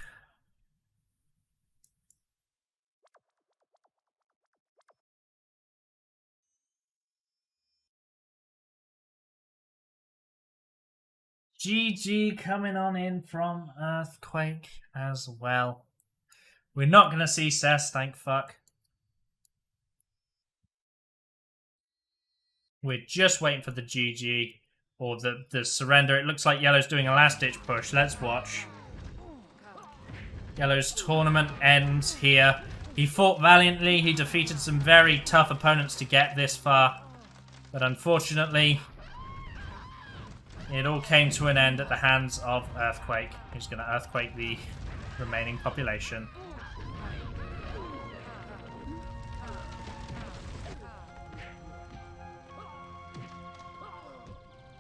GG coming on in from Earthquake as well. We're not going to see Cess, thank fuck. We're just waiting for the GG or the surrender. It looks like Yellow's doing a last-ditch push. Let's watch. Yellow's tournament ends here. He fought valiantly. He defeated some very tough opponents to get this far. But unfortunately, It all came to an end at the hands of Earthquake, who's going to Earthquake the remaining population.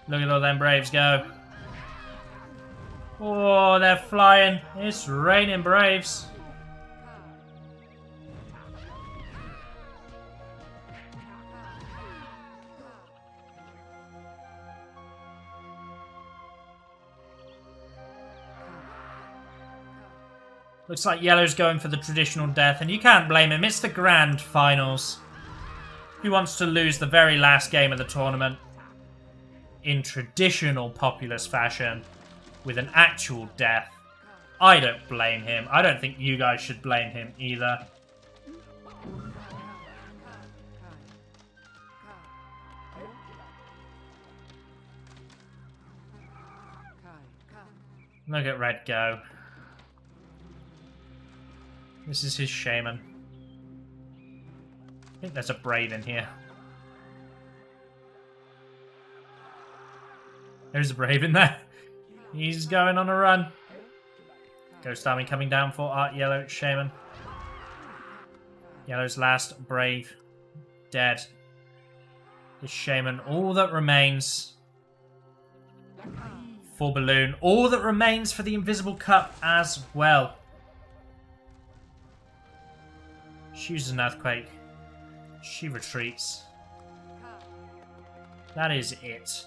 Look at all them Braves go. Oh, they're flying. It's raining Braves. Looks like Yellow's going for the traditional death, and you can't blame him. It's the grand finals. He wants to lose the very last game of the tournament in traditional Populous fashion with an actual death. I don't blame him. I don't think you guys should blame him either. Look at Red go. This is his shaman. I think there's a Brave in here. There's a Brave in there. He's going on a run. Ghost Army coming down for Art Yellow Shaman. Yellow's last Brave dead. His Shaman, all that remains for Balloon. All that remains for the Invisible Cup as well. She uses an Earthquake. She retreats. That is it.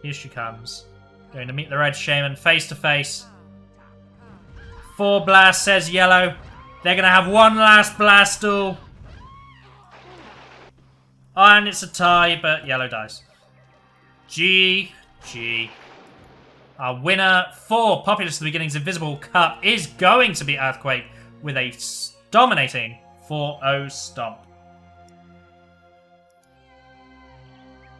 Here she comes. Going to meet the Red Shaman face to face. 4 blasts, says Yellow. They're going to have one last blast duel. And it's a tie, but Yellow dies. GG. Our winner for Populous the Beginnings Invisible Cup is going to be Earthquake with a dominating 4-0 stomp.